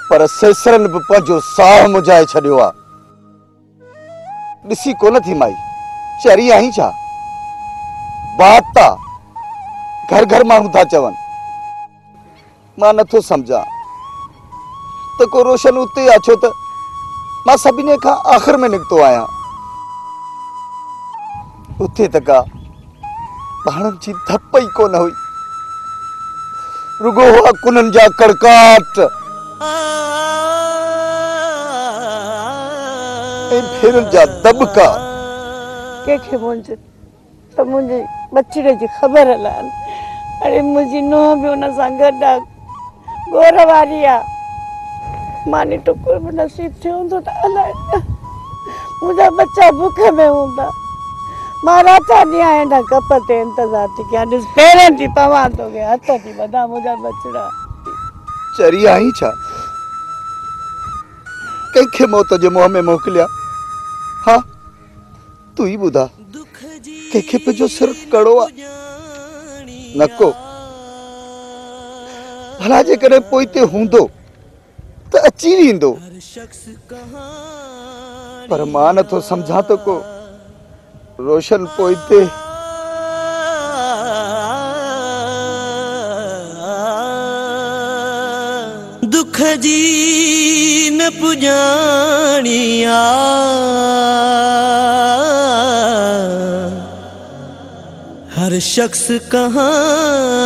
पर सेसरनि बि पंहिंजो साह मुझाए छॾियो आहे। ॾिसी कोन थी माई चरी आहीं छा? बात था घर घर माण्हू था चवनि। मां नथो सम्झां त को रोशन उते आहे छो त मां सभिनी खां आख़िर में निकितो आहियां। उते त का पाणनि जी धप ई कोन हुई। रुगो हुआ कुननि जा कड़काट ऐं फेरनि जा दबका। कंहिंखे मुंहिंजे बचिड़े जी ख़बर हलाइनि। अरे मुंहिंजी नुंहुं बि हुन सां गॾु आहे, गोर वारी आहे। मानी टुकुर बि नसीब थियो हूंदो त अलाए मुंहिंजा बच्चा बुख में हूंदा। मां राति ॾींहं हिन कप ते इंतज़ार थी कयां। ॾिस पेरनि थी पवां तोखे, हथ थी वधां मुंहिंजा बचड़ा। चरी आई छा? कंहिंखे मौत जे मुंहं में मोकिलिया? हा तू ही ॿुधा, कंहिंखे पंहिंजो सिर कड़ो आहे नको। भला जेकॾहिं पोइ ते हूंदो त अची वेंदो, पर मां नथो सम्झां त को रोशन पोइ ते दुख जी न पुजानिया हर शख्स कहानिया।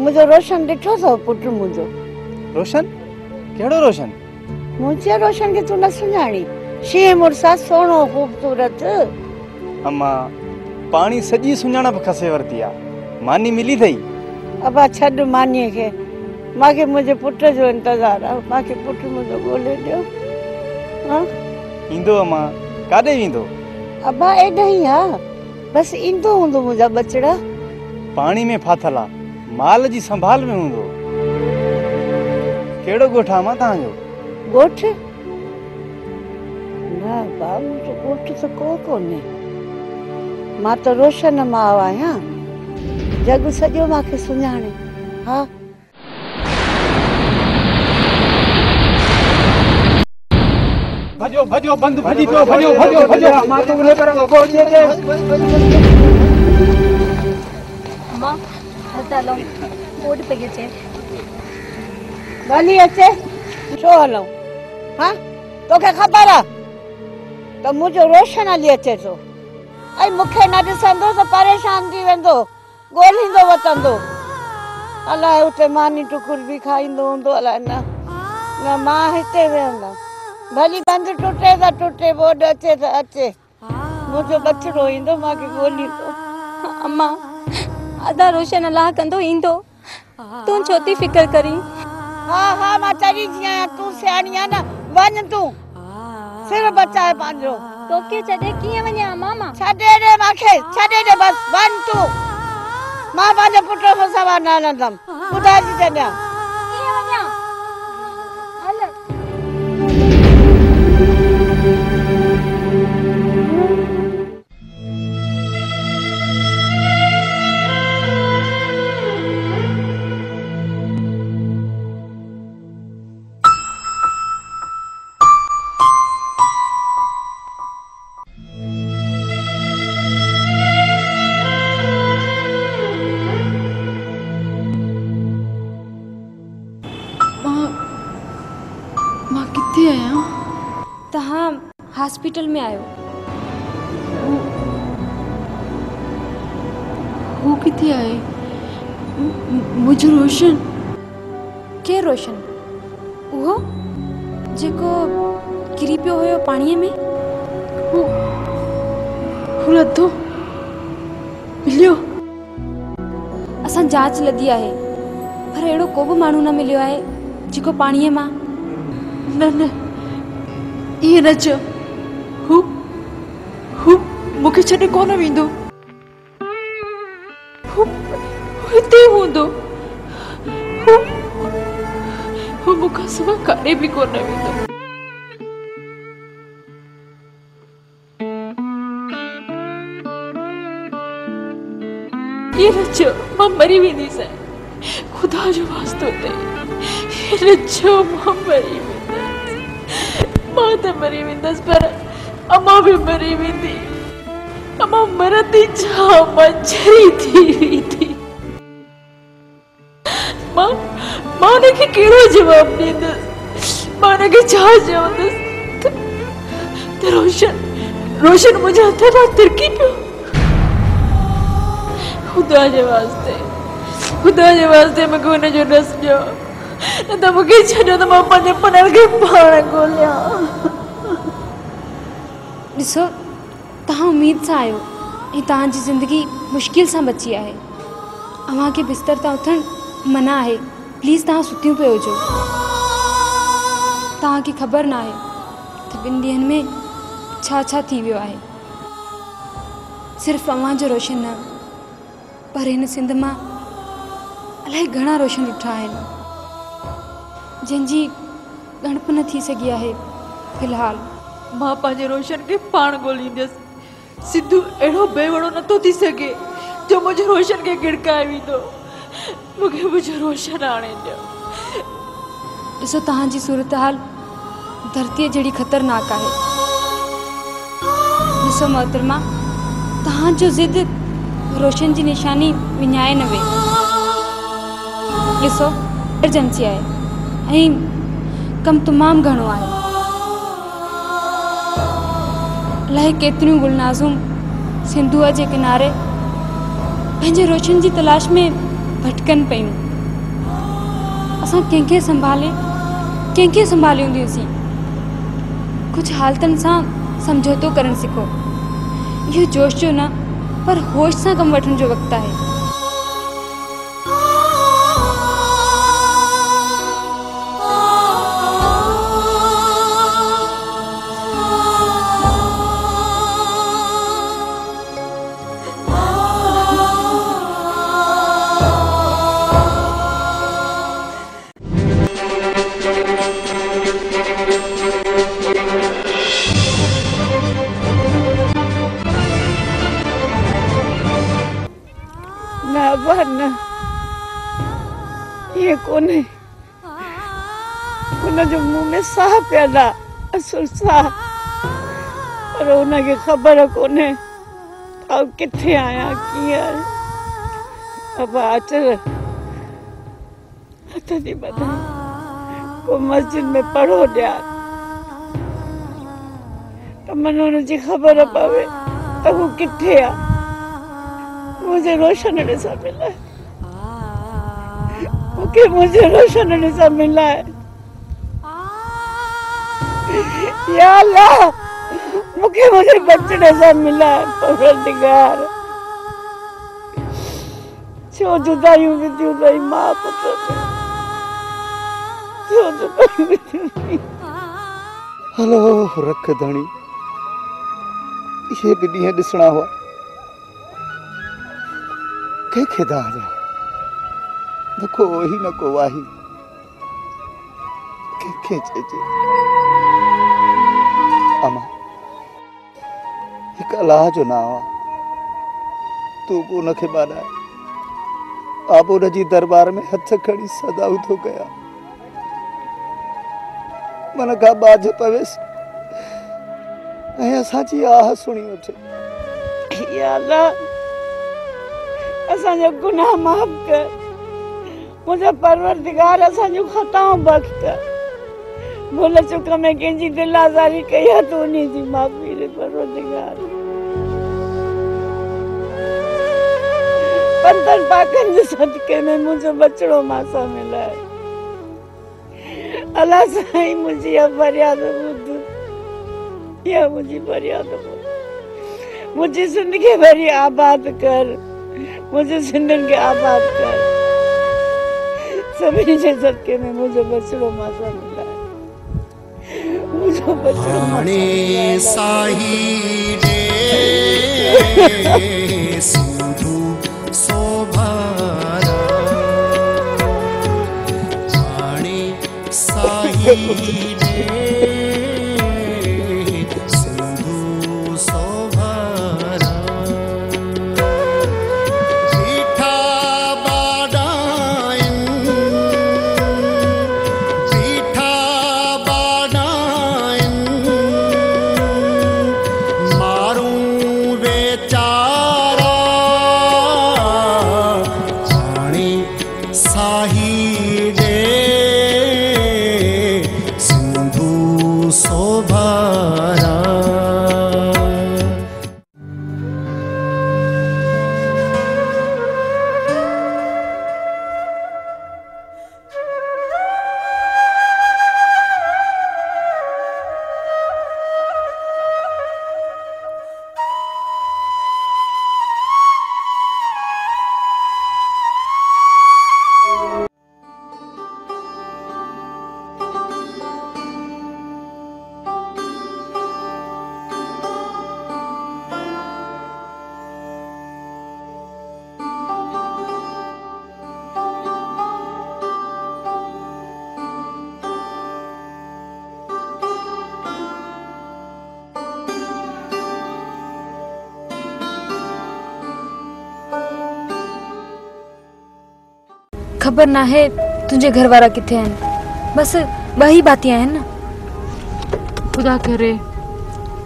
मुझे रोशन ॾिठो अथव पुटु मुंहिंजो? रोशन? कहिड़ो रोशन? मुंहिंजे रोशन खे तूं न सुञाणी? शींहं मुड़सा सोणो ख़ूबसूरत। अम्मा पाणी सॼी सुञाणप खसे वरिती आहे, मानी मिली अथई। अबा छॾ मानीअ खे, मूंखे मुंहिंजे पुट जो इंतज़ारु आहे। मूंखे पुटु मुंहिंजो ॻोल्हे ॾियो। ईंदो अम्मा, काॾे वेंदो? अबा एॾा ई आहे, बसि ईंदो हूंदो मुंहिंजा बचड़ा। पाणी में फाथल आहे, माल जी संभाल में हूंदो। कहिड़ो ॻोठ आहे मां तव्हांजो? ॻोठ? न बा मुंहिंजो ॻोठ त को कोन्हे। मां त रोशन माउ आहियां, जग सॼो मूंखे सुञाणे। हा भॼो भॼो बंदि भॼी पियो, भॼो भॼो भॼो। मां तो उन पर गोलीअ जे मां हता लो कोड पे अचे। भली अचे छो हलूं? हाँ तोखे ख़बर आहे त मुंहिंजो रोशन हली अचे थो, ऐं मूंखे न ॾिसंदो त परेशान थी वेंदो, ॻोल्हींदो वतंदो। अलाए उते मानी टुकुर बि खाईंदो हूंदो, अलाए न न मां हिते वेहंदमि। भली बंदि टुटे त टुटे, बोर्ड अचे त अचे, मुंहिंजो बचिड़ो ईंदो मूंखे ॻोल्हींदो। अम्मा अदा रोशन अलाह कंदो ईंदो, तूं छो थी फिकर करी? हा हा मां चरी जी आहियां, तूं सियाणी आहे न, वञ तूं सिर बचाए पंहिंजो। तोखे छॾे कीअं वञा मामा? छॾे ॾे मूंखे, छॾे ॾे बसि, वञ तूं। मां पंहिंजे पुट खां सवाइ न हलंदमि, ॿुधाइजी छॾियां। कीअं वञा? हल हॉस्पिटल में आयो। वो किथे आए? मुझे रोशन। के रोशन? वो जेको किरी पियो हुयो पाणीअ में? वो लथो मिलियो? असां जांच लधी आहे, पर अहिड़ो को बि माण्हू न मिलियो आहे जेको पाणीअ मां। न न इहे न चओ, हू मूंखे छॾे कोन वेंदो, हू हिते हूंदो, हू मूंखां सवाइ काॾे बि कोन वेंदो। ये न चओ मां मरी वेंदीसि, ख़ुदा जो वास्तो ते ये न चओ मां मरी वेंदसि। मां त मरी वेंदसि, पर अम्मा भी मरी वेंदी। अम्मा मरंदी छा, मां चरी थी वेंदी। मां हुनखे कहिड़ो जवाबु ॾींदसि? मां हुनखे छा चवंदसि त रोशन मुंहिंजे हथ मां तिरकी पियो? ख़ुदा जे वास्ते खुदा जे वास्ते मूंखे हुनजो ॾस ॾियो न त मूंखे छॾियो त मां पंहिंजे पनल खे पाण ॻोल्हियां। ॾिसो तव्हां उमेद सां आहियो ऐं तव्हांजी ज़िंदगी मुश्किल सां बची आहे। अव्हांखे बिस्तर तां उथणु मना आहे। प्लीज़ तव्हां सुतियूं पियो हुजो। तव्हांखे ख़बर न आहे त ॿिनि ॾींहंनि में छा छा थी वियो आहे। सिर्फ़ु अव्हांजो रोशन न पर हिन सिंध मां अलाए घणा रोशन ॾिठा आहिनि जंहिंजी ॻणप न थी सघी आहे। फ़िलहाल मां पंहिंजे रोशन खे पाण ॻोल्हींदसि। सिद्धू अहिड़ो बेवड़ो नथो थी सघे जो मुंहिंजे रोशन खे गिड़काए वेंदो। मूंखे मुंहिंजो रोशन आणे ॾियो। ॾिसो तव्हांजी सूरत हाल धरतीअ जहिड़ी ख़तरनाक आहे। ॾिसो मोहतरमा तव्हांजो ज़िद रोशन जी निशानी विञाए न वे। ॾिसो एमरजेंसी आहे ऐं कमु तमामु घणो आहे। अलाए केतिरियूं गुलनाज़ूं सिंधुअ जे किनारे पंहिंजे रोशन जी तलाश में भटकनि पियूं। असां कंहिंखे संभालींदियूंसीं। कुझु हालतुनि सां समझौतो करणु सिखो। इहो जोश जो न पर होश सां कमु वठण जो वक़्तु आहे। ये कोने हुनजो मुंह में साह पिया असुर साह पर हुनखे ख़बर कोन्हे अब किथे आया कीअं। अब अचर हथ थी बधा को मस्जिद में पढ़ो ॾिया त मन हुनजी ख़बर पवे त हू किथे आ। मुझे रोशन ॾिसां मिलाए। मूंखे मुझे रोशन ॾिसां मिलाए। या अल्लाह मूंखे मुझे बचड़े सां मिलाए। परवरदिगार छो जुदायूं विधियूं अथई मां पुट ते। छो जुदायूं विधियूं अथई। हलो रख धणी ये भी ॾींहं ॾिसणा हुआ। कंहिंखे दाजा न को ही न को वाही कंहिंखे चइजे। अमा हिकु अलाह जो नाम आहे। तूं बि उनखे ॿाॾाए। आप उन जी दरबार में हथ खणी सदाऊं थो कया। मन खां बाझ पवेसि ऐं असांजी आह सुणी वठे। या अल्लाह असांजो गुनाह माफ़ कर। मुझे परवरदिगार असांजूं ख़ताऊं बख़्श कर। भुल चुक में कंहिंजी दिल आज़ारी कई आहे त उन जी माफ़ी ॾे परवरदिगार। पंथनि पाकनि जे सदके में मुंहिंजो बचड़ो मां मिलाए। अल्लाह साईं मुंहिंजी फरियाद ॿुध। इहा मुंहिंजी फरियाद ॿुध। मुंहिंजी ज़िंदगी भरी आबाद कर। मुझे सिंधन के आबाद कर। सभी जे सदके में मुझे बचड़ो मासा मिला है। मुझे बचड़ो माने साही दे सिंधु शोभारा। माने साही दे सिंधु शोभारा। खबर ना है तुझे घर वाला किथे हैं। बस वही बातें हैं ना। खुदा करे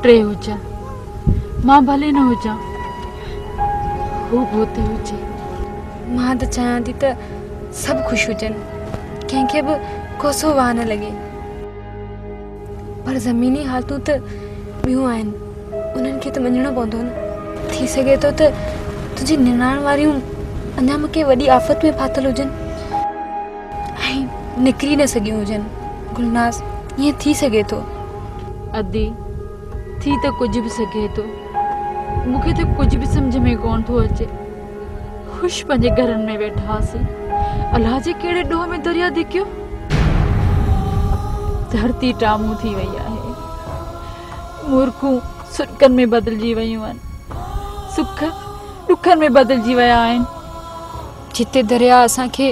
टे हुजा, मां भले न हुजा, वो होते हुजे। मां तो चाहां थी त सब खुश हुजन, कंहिंखे बि कोसो वाह न लगे। पर ज़मीनी हालतूं त ॿियूं आहिनि, उन्हनि खे त मञणो पवंदो न। थी सघे थो त तुंहिंजी निणान वारियूं अञा मूंखे वॾी आफ़त में फाथल हुजनि ऐं निकिरी न सघियूं हुजनि। गुलनाज़, ईअं थी सघे थो। अदी थी त कुझु बि सघे थो, मूंखे त कुझु बि सम्झ में कोन थो अचे। ख़ुशि पंहिंजे घरनि में वेठासीं, अलाह जे कहिड़े ॾोह में दरिया धिकियो। धरती टामू थी वई आहे, मूर्खूं सुॾकनि में बदिलजी वयूं आहिनि, सुख ॾुखनि में बदिलजी विया आहिनि। जिते दरिया असांखे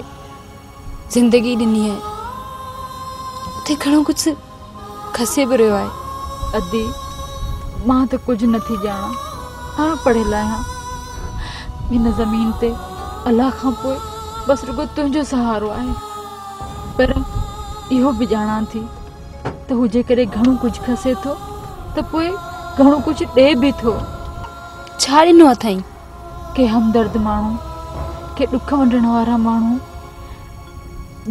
ज़िंदगी ॾिनी आहे, उते घणो कुझु खसे बि रहियो आहे। अदी मां त कुझु नथी ॼाणा, हाणे पढ़ियल आहियां। हिन ज़मीन ते अलाह खां पोइ बसि रुॻो तुंहिंजो सहारो आहे। पर इहो बि ॼाणा थी त हुजे करे घणो कुझु खसे थो त पोइ घणो कुझु ॾे बि थो। छा ॾिनो अथई? के हमदर्द माण्हू, के ॾुख वंडण वारा माण्हू,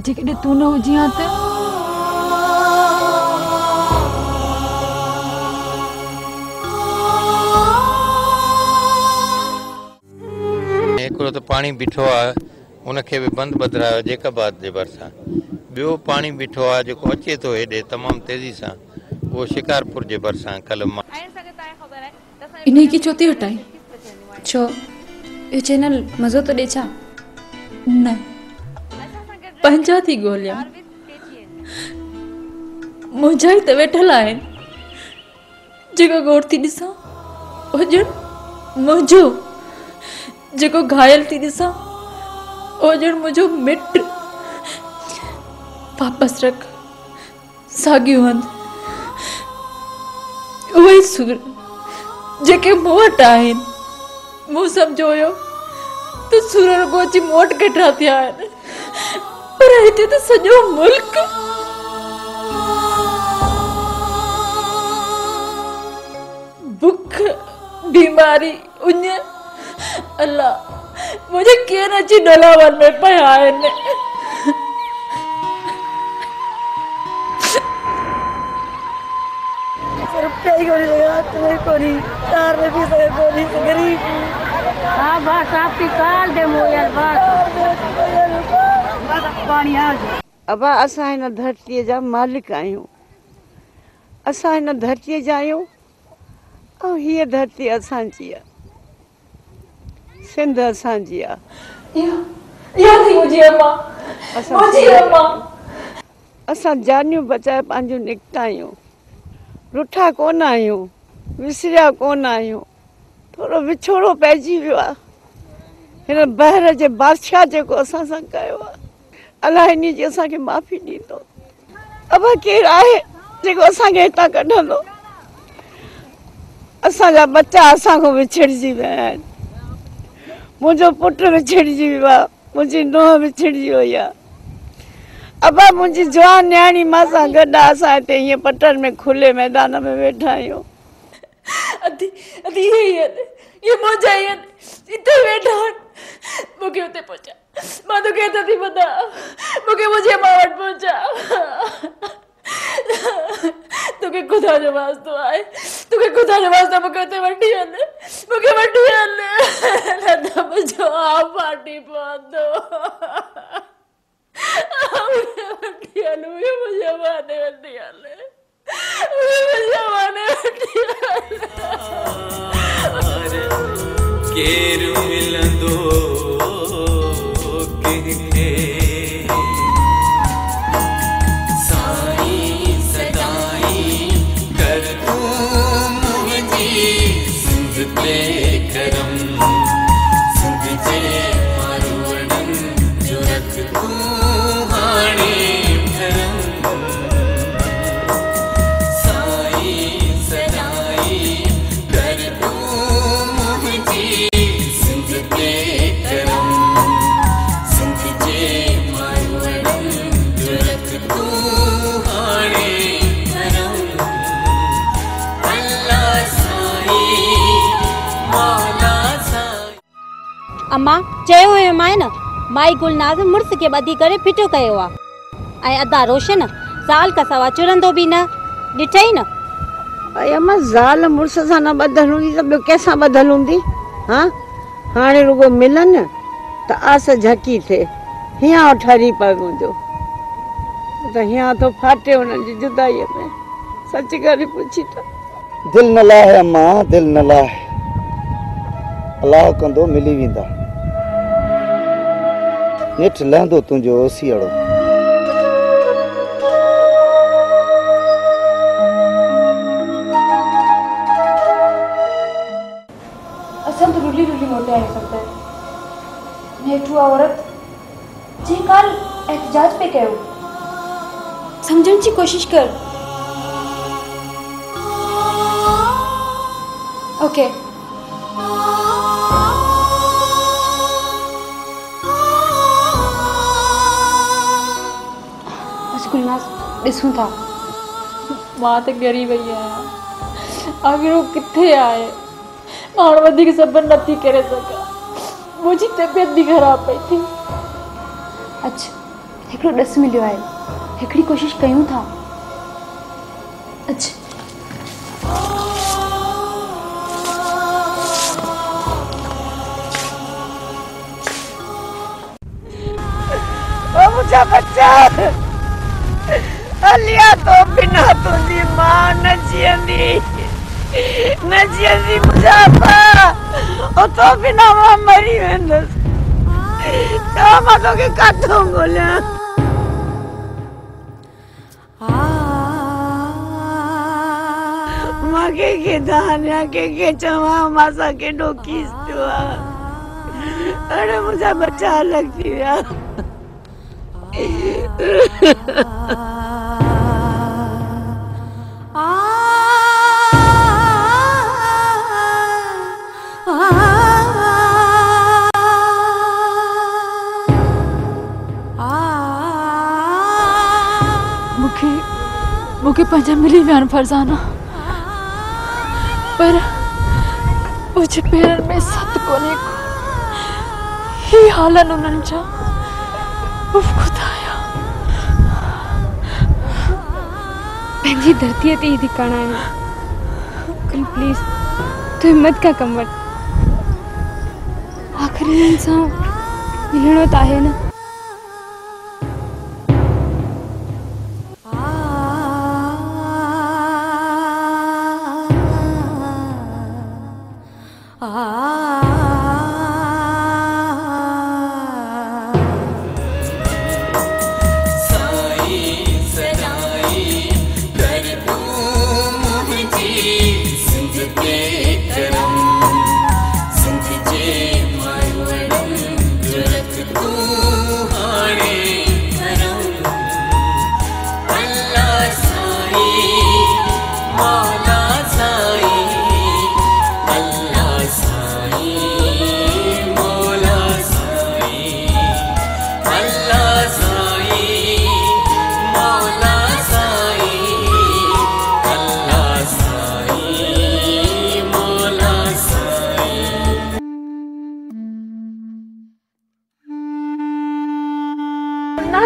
जेकॾहिं तूं न हुजी हा त। हिकिड़ो त पाणी बीठो आहे, उनखे बि बंदि बदिरायो जेकाबाद जे भरिसां। ॿियो पाणी बीठो आहे जेको अचे थो हेॾे तमामु तेज़ी सां, उहो शिकारपुर जे भरिसां। कल्ह मां इन्हीं की चोती हटाई छो? ये चैनल मज़ो तो ॾे छा? न, पंहिंजा थी ॻोल्हियां, मुंहिंजा ई त वेठल आहिनि। जेको गौर थी ॾिसां हुजण मुंहिंजो, जेको घायल थी ॾिसां हुजण मुंहिंजो मिट। वापसि रख साॻियूं हंधि उहे सुर जेके मूं वटि आहिनि। मूं सम्झो हुयो त सुर रुॻो अची मूं वटि कठा थिया आहिनि, पर हिते त सॼो मुल्क बुख, बीमारी, उञ, अल्लाह मुझे केर अची डोलावन में पिया आहिनि। अबा असां हिन धरतीअ जा मालिक आहियूं, असां हिन धरतीअ जा आहियूं ऐं हीअ धरती असांजी आहे, सिंध असांजी आहे। असां जानियूं बचाए पंहिंजूं निकिता आहियूं, रुठा कोन आहियूं, विसरिया कोन आहियूं। थोरो विछोड़ो पइजी वियो आहे हिन बहर जे बादशाह जेको असां सां कयो आहे। अलाह इन जी असांखे माफ़ी ॾींदो। अबा केरु आहे जेको असांखे हितां कढंदो? असांजा बच्चा असां खां विछड़जी विया आहिनि। मुंहिंजो पुटु विछड़जी वियो आहे, मुंहिंजी नुंहुं विछड़जी वई आहे। अबा मुंहिंजी जवान न्याणी मां सां गॾु आहे। असां हिते हीअं पटन में खुले मैदान में वेठा आहियूं। अदी अदी ये मुंहिंजा ई आहिनि, हिते वेठा आहिनि। मूंखे हुते पहुचा, मां तोखे हिते थी ॿुधां, मूंखे मुंहिंजे मां वटि पहुचा। तोखे ख़ुदा जो वास्तो आहे, तोखे ख़ुदा जो वास्तो मूंखे हुते वठी वञ, मूंखे वठी वञ, न त मुंहिंजो आप फाटी पवंदो। वठी हल, मुंहिंजे माने वठी हल, मुंहिंजे माने वठी हल। केरु मिलंदो कंहिंखे साईं सदाई कर तूं मुंहिंजी सिंध ते करम, सिंध जे मारवड़नि जो रख तूं हाणे धरम। साईं सदाई कर तूं मुंहिंजी सिंध ते अम्मा चयो हुयो मां न माई गुलनाज़ मुड़स के ॿधी करे फिटो कयो आ ऐं अदा रोशन ज़ाल का सवा चुरंदो बि न ॾिठई न। अरे अम्मा ज़ाल मुड़स सां न ॿधल हूंदी त ॿियो कंहिंसां ॿधल हूंदी? हाँ हाणे रुगो मिलन त आस झकी थे हियां ठरी पवंदो त हियां तो फाटे उन्हनि जी जुदाईअ में। सच करे पुछी त दिल न लाहे अम्मा, दिल न लाहे, अलाह कंदो मिली वेंदा। नेठ लहंदो तुंहिंजो सीअड़ो। असां तो रुली रुली मोटे आए सकते हैं। नेठू औरत जी काल एहतजाज पे कयो समझण जी कोशिश कर। ओके गुलनाज़ ॾिसूं था। मां त ॻरी वई आहियां। आख़िर वो किथे आहे? मां हाणे वधीक सब्र नथी करे सघां। मुंहिंजी तबियत बि ख़राब पई थी। अच्छा हिकिड़ो ॾस मिलियो आहे, हिकिड़ी कोशिश कयूं था। अच्छा ओ मुझा बच्चा अलिया तो बिना तुझी मां न जियंदी मुझाफा ओ तो बिना मां मरी वेंदस। तो मां तोखे काथों ॻोल्हियां? मां कंहिंखे धानिया कंहिंखे चवां मां केॾो खीस थियो आहे। अरे मुंहिंजा बच्चा अलॻि थी विया। मूंखे पंहिंजा मिली विया आहिनि फरज़ाना, पर मुंहिंजे पेरनि में सत कोन्हे को। ही हालनि उन्हनि जा। उफ खुदाया पंहिंजी धरतीअ ते ई धिकाणा आहिनि। कुल प्लीज़ तूं हिम्मत का कम वठ। आख़िर हिननि सां मिलणो त आहे न।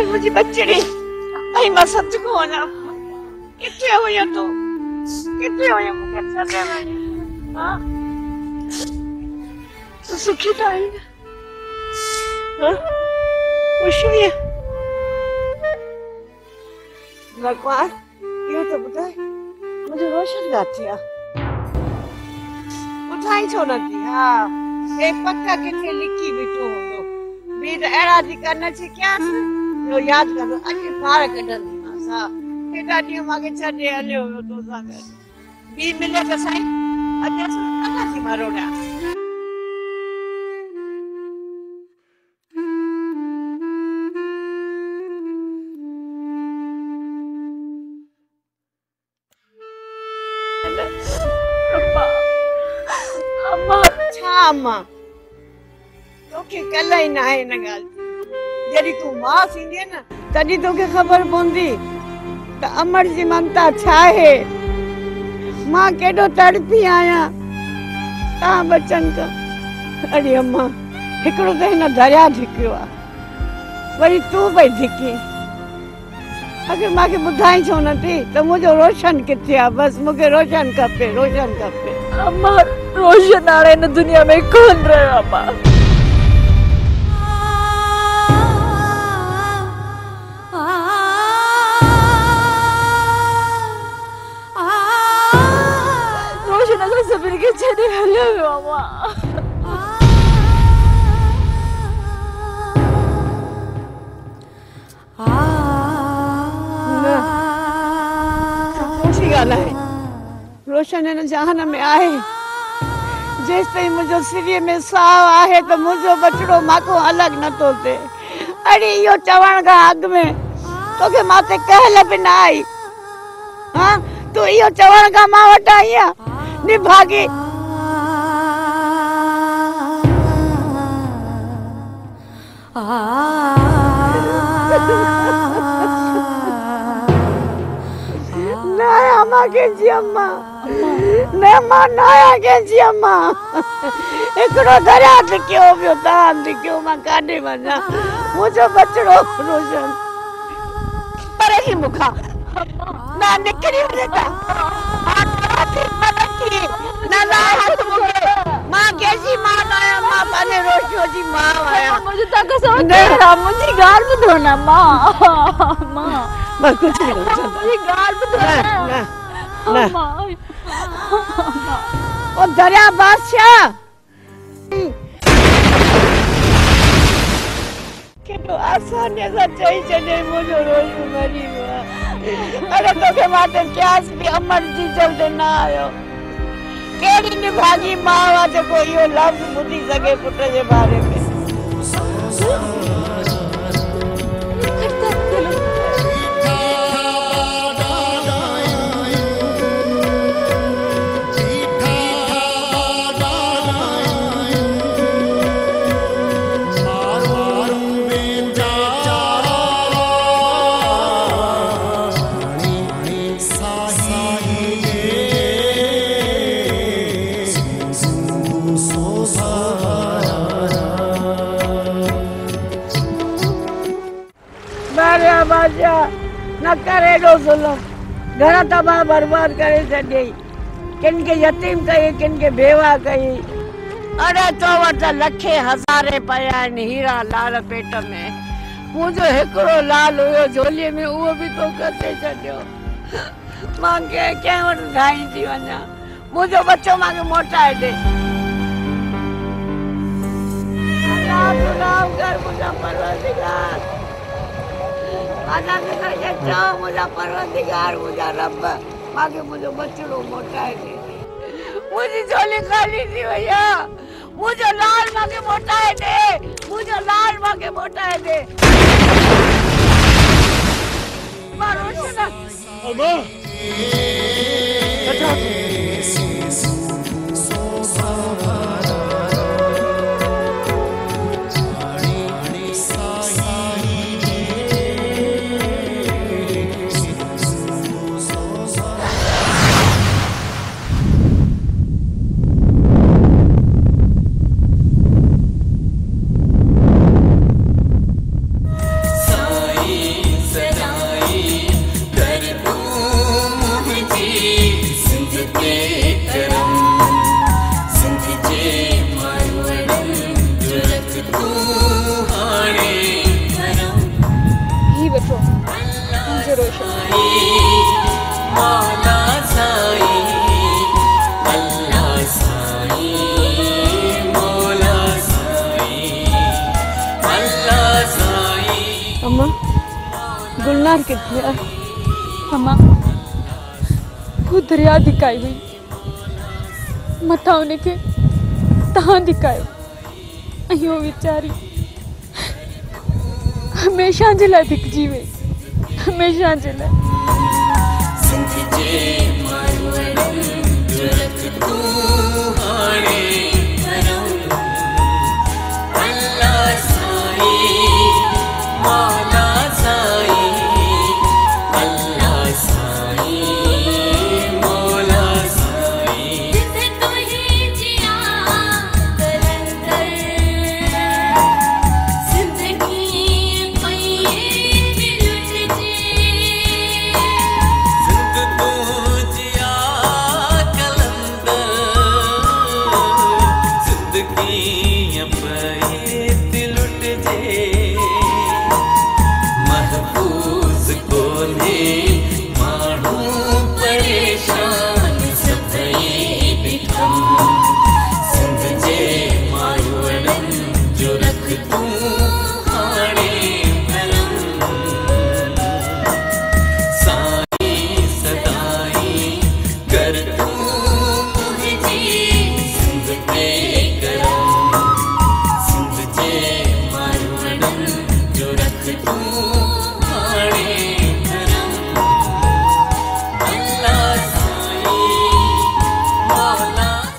मुझी बच्चड़ी आई मां सच को वञा। किथे हुयो तू? किथे हुयो? मूंखे छॾे वञ। हां तू सुखी त आई न? हां ख़ुशि हुई? भगवान इहो त ॿुधाए मुंहिंजो रोशन किथे आहे? ॿुधाई छो नथी? हा हे पका किथे लिखी बीठो हूंदो। ॿी त अहिड़ा थी कनि छे क्या याद करो अॼु ॿार कढंदीमांसि। हा हेॾा ॾींहं मूंखे छॾे हलियो हुयो तोसां गॾु। ॿी मिले त साईं अॼु असां कॾहिं थी मरोड़िया। छा अम्मा तोखे कल्ह ई न आहे हिन ॻाल्हि जी। जॾहिं तूं मां थींदी न तॾहिं तोखे ख़बर पवंदी त अमर जी ममता छा आहे। मां केॾो तड़पी आहियां तव्हां बचनि खां। अरे अम्मा हिकिड़ो त हिन दरिया धिकियो आहे, वरी तूं पई धिकी। अगर मांखे ॿुधाई छो नथी त मुंहिंजो रोशन किथे आहे? बसि मूंखे रोशन खपे, रोशन खपे। अम्मा रोशन हाणे हिन दुनिया में कोन रहियो अम्मा। रोशन असां सभिनी खे छॾे हलियो वियो अम्मा। रोशन हिन जहान में आहे। जेसि ताईं मुंहिंजो सिरीअ में साहु आहे त मुंहिंजो बचिड़ो मां अलॻि नथो थिए। अड़े इहो चवण खां अॻु में तोखे मां ते कहल बि न आई। हाँ, तूं इहो चवण खां मां वटि आई आहियां निभागी। नाया मां कंहिंजी अम्मा, न मां नाया कंहिंजी अम्मा। हिकिड़ो दरिया धिकियो पियो, तव्हां धिकियो, मां काॾे वञा? मुंहिंजो बचिड़ो रोशन पर ही मूंखां न निकिरी वञे त मां कंहिंजी मां न आहियां, मां पंहिंजे रोशियो जी मां आहियां। मुंहिंजी ॻाल्हि ॿुधो न मां। बस कुछ नहीं मुंहिंजी ॻाल्हि ॿुधो न। ओ दरिया बादशाह केॾो आसानी सां चई छॾे मुंहिंजो रोशन मरी वियो आहे। अरे तोखे मां ते क्यास बि अमर जी जल्द न आयो। कहिड़ी निभागी मां आहे जेको इहो लफ़्ज़ ॿुधी सघे पुट जे बारे में? न करे एॾो ज़ुल्म, घर तबाह बर्बाद करे छॾियई। किन खे यतीम कई, किन खे बेवा कई। अरे तो वटि लखे हज़ारे पिया आहिनि हीरा लाल पेट में। मुंहिंजो हिकिड़ो लाल हुयो झोलीअ में, उहो बि तो कटे छॾियो। मां कंहिं वटि धाई थी वञा? मुंहिंजो बच्चो मूंखे मोटाए ॾे। मुंहिंजा परवरदिगार, मुंहिंजा परवरदिगार, मुंहिंजा रब, मूंखे मुंहिंजो बचिड़ो मोटाए ॾे। मुंहिंजी झोली ख़ाली थी वई आहे। मुंहिंजो लाल मूंखे मोटाए ॾे, मुंहिंजो लाल मूंखे मोटाए ॾे। मां रोशन अम्मा गुलनार किथे आहे? अम्मा वो दरिया दिखाई हुई, मथा उनखे तव्हां दिखायो। इहो वीचारी हमेशा जे लाइ धिकजी वई, हमेशा जे लाइ।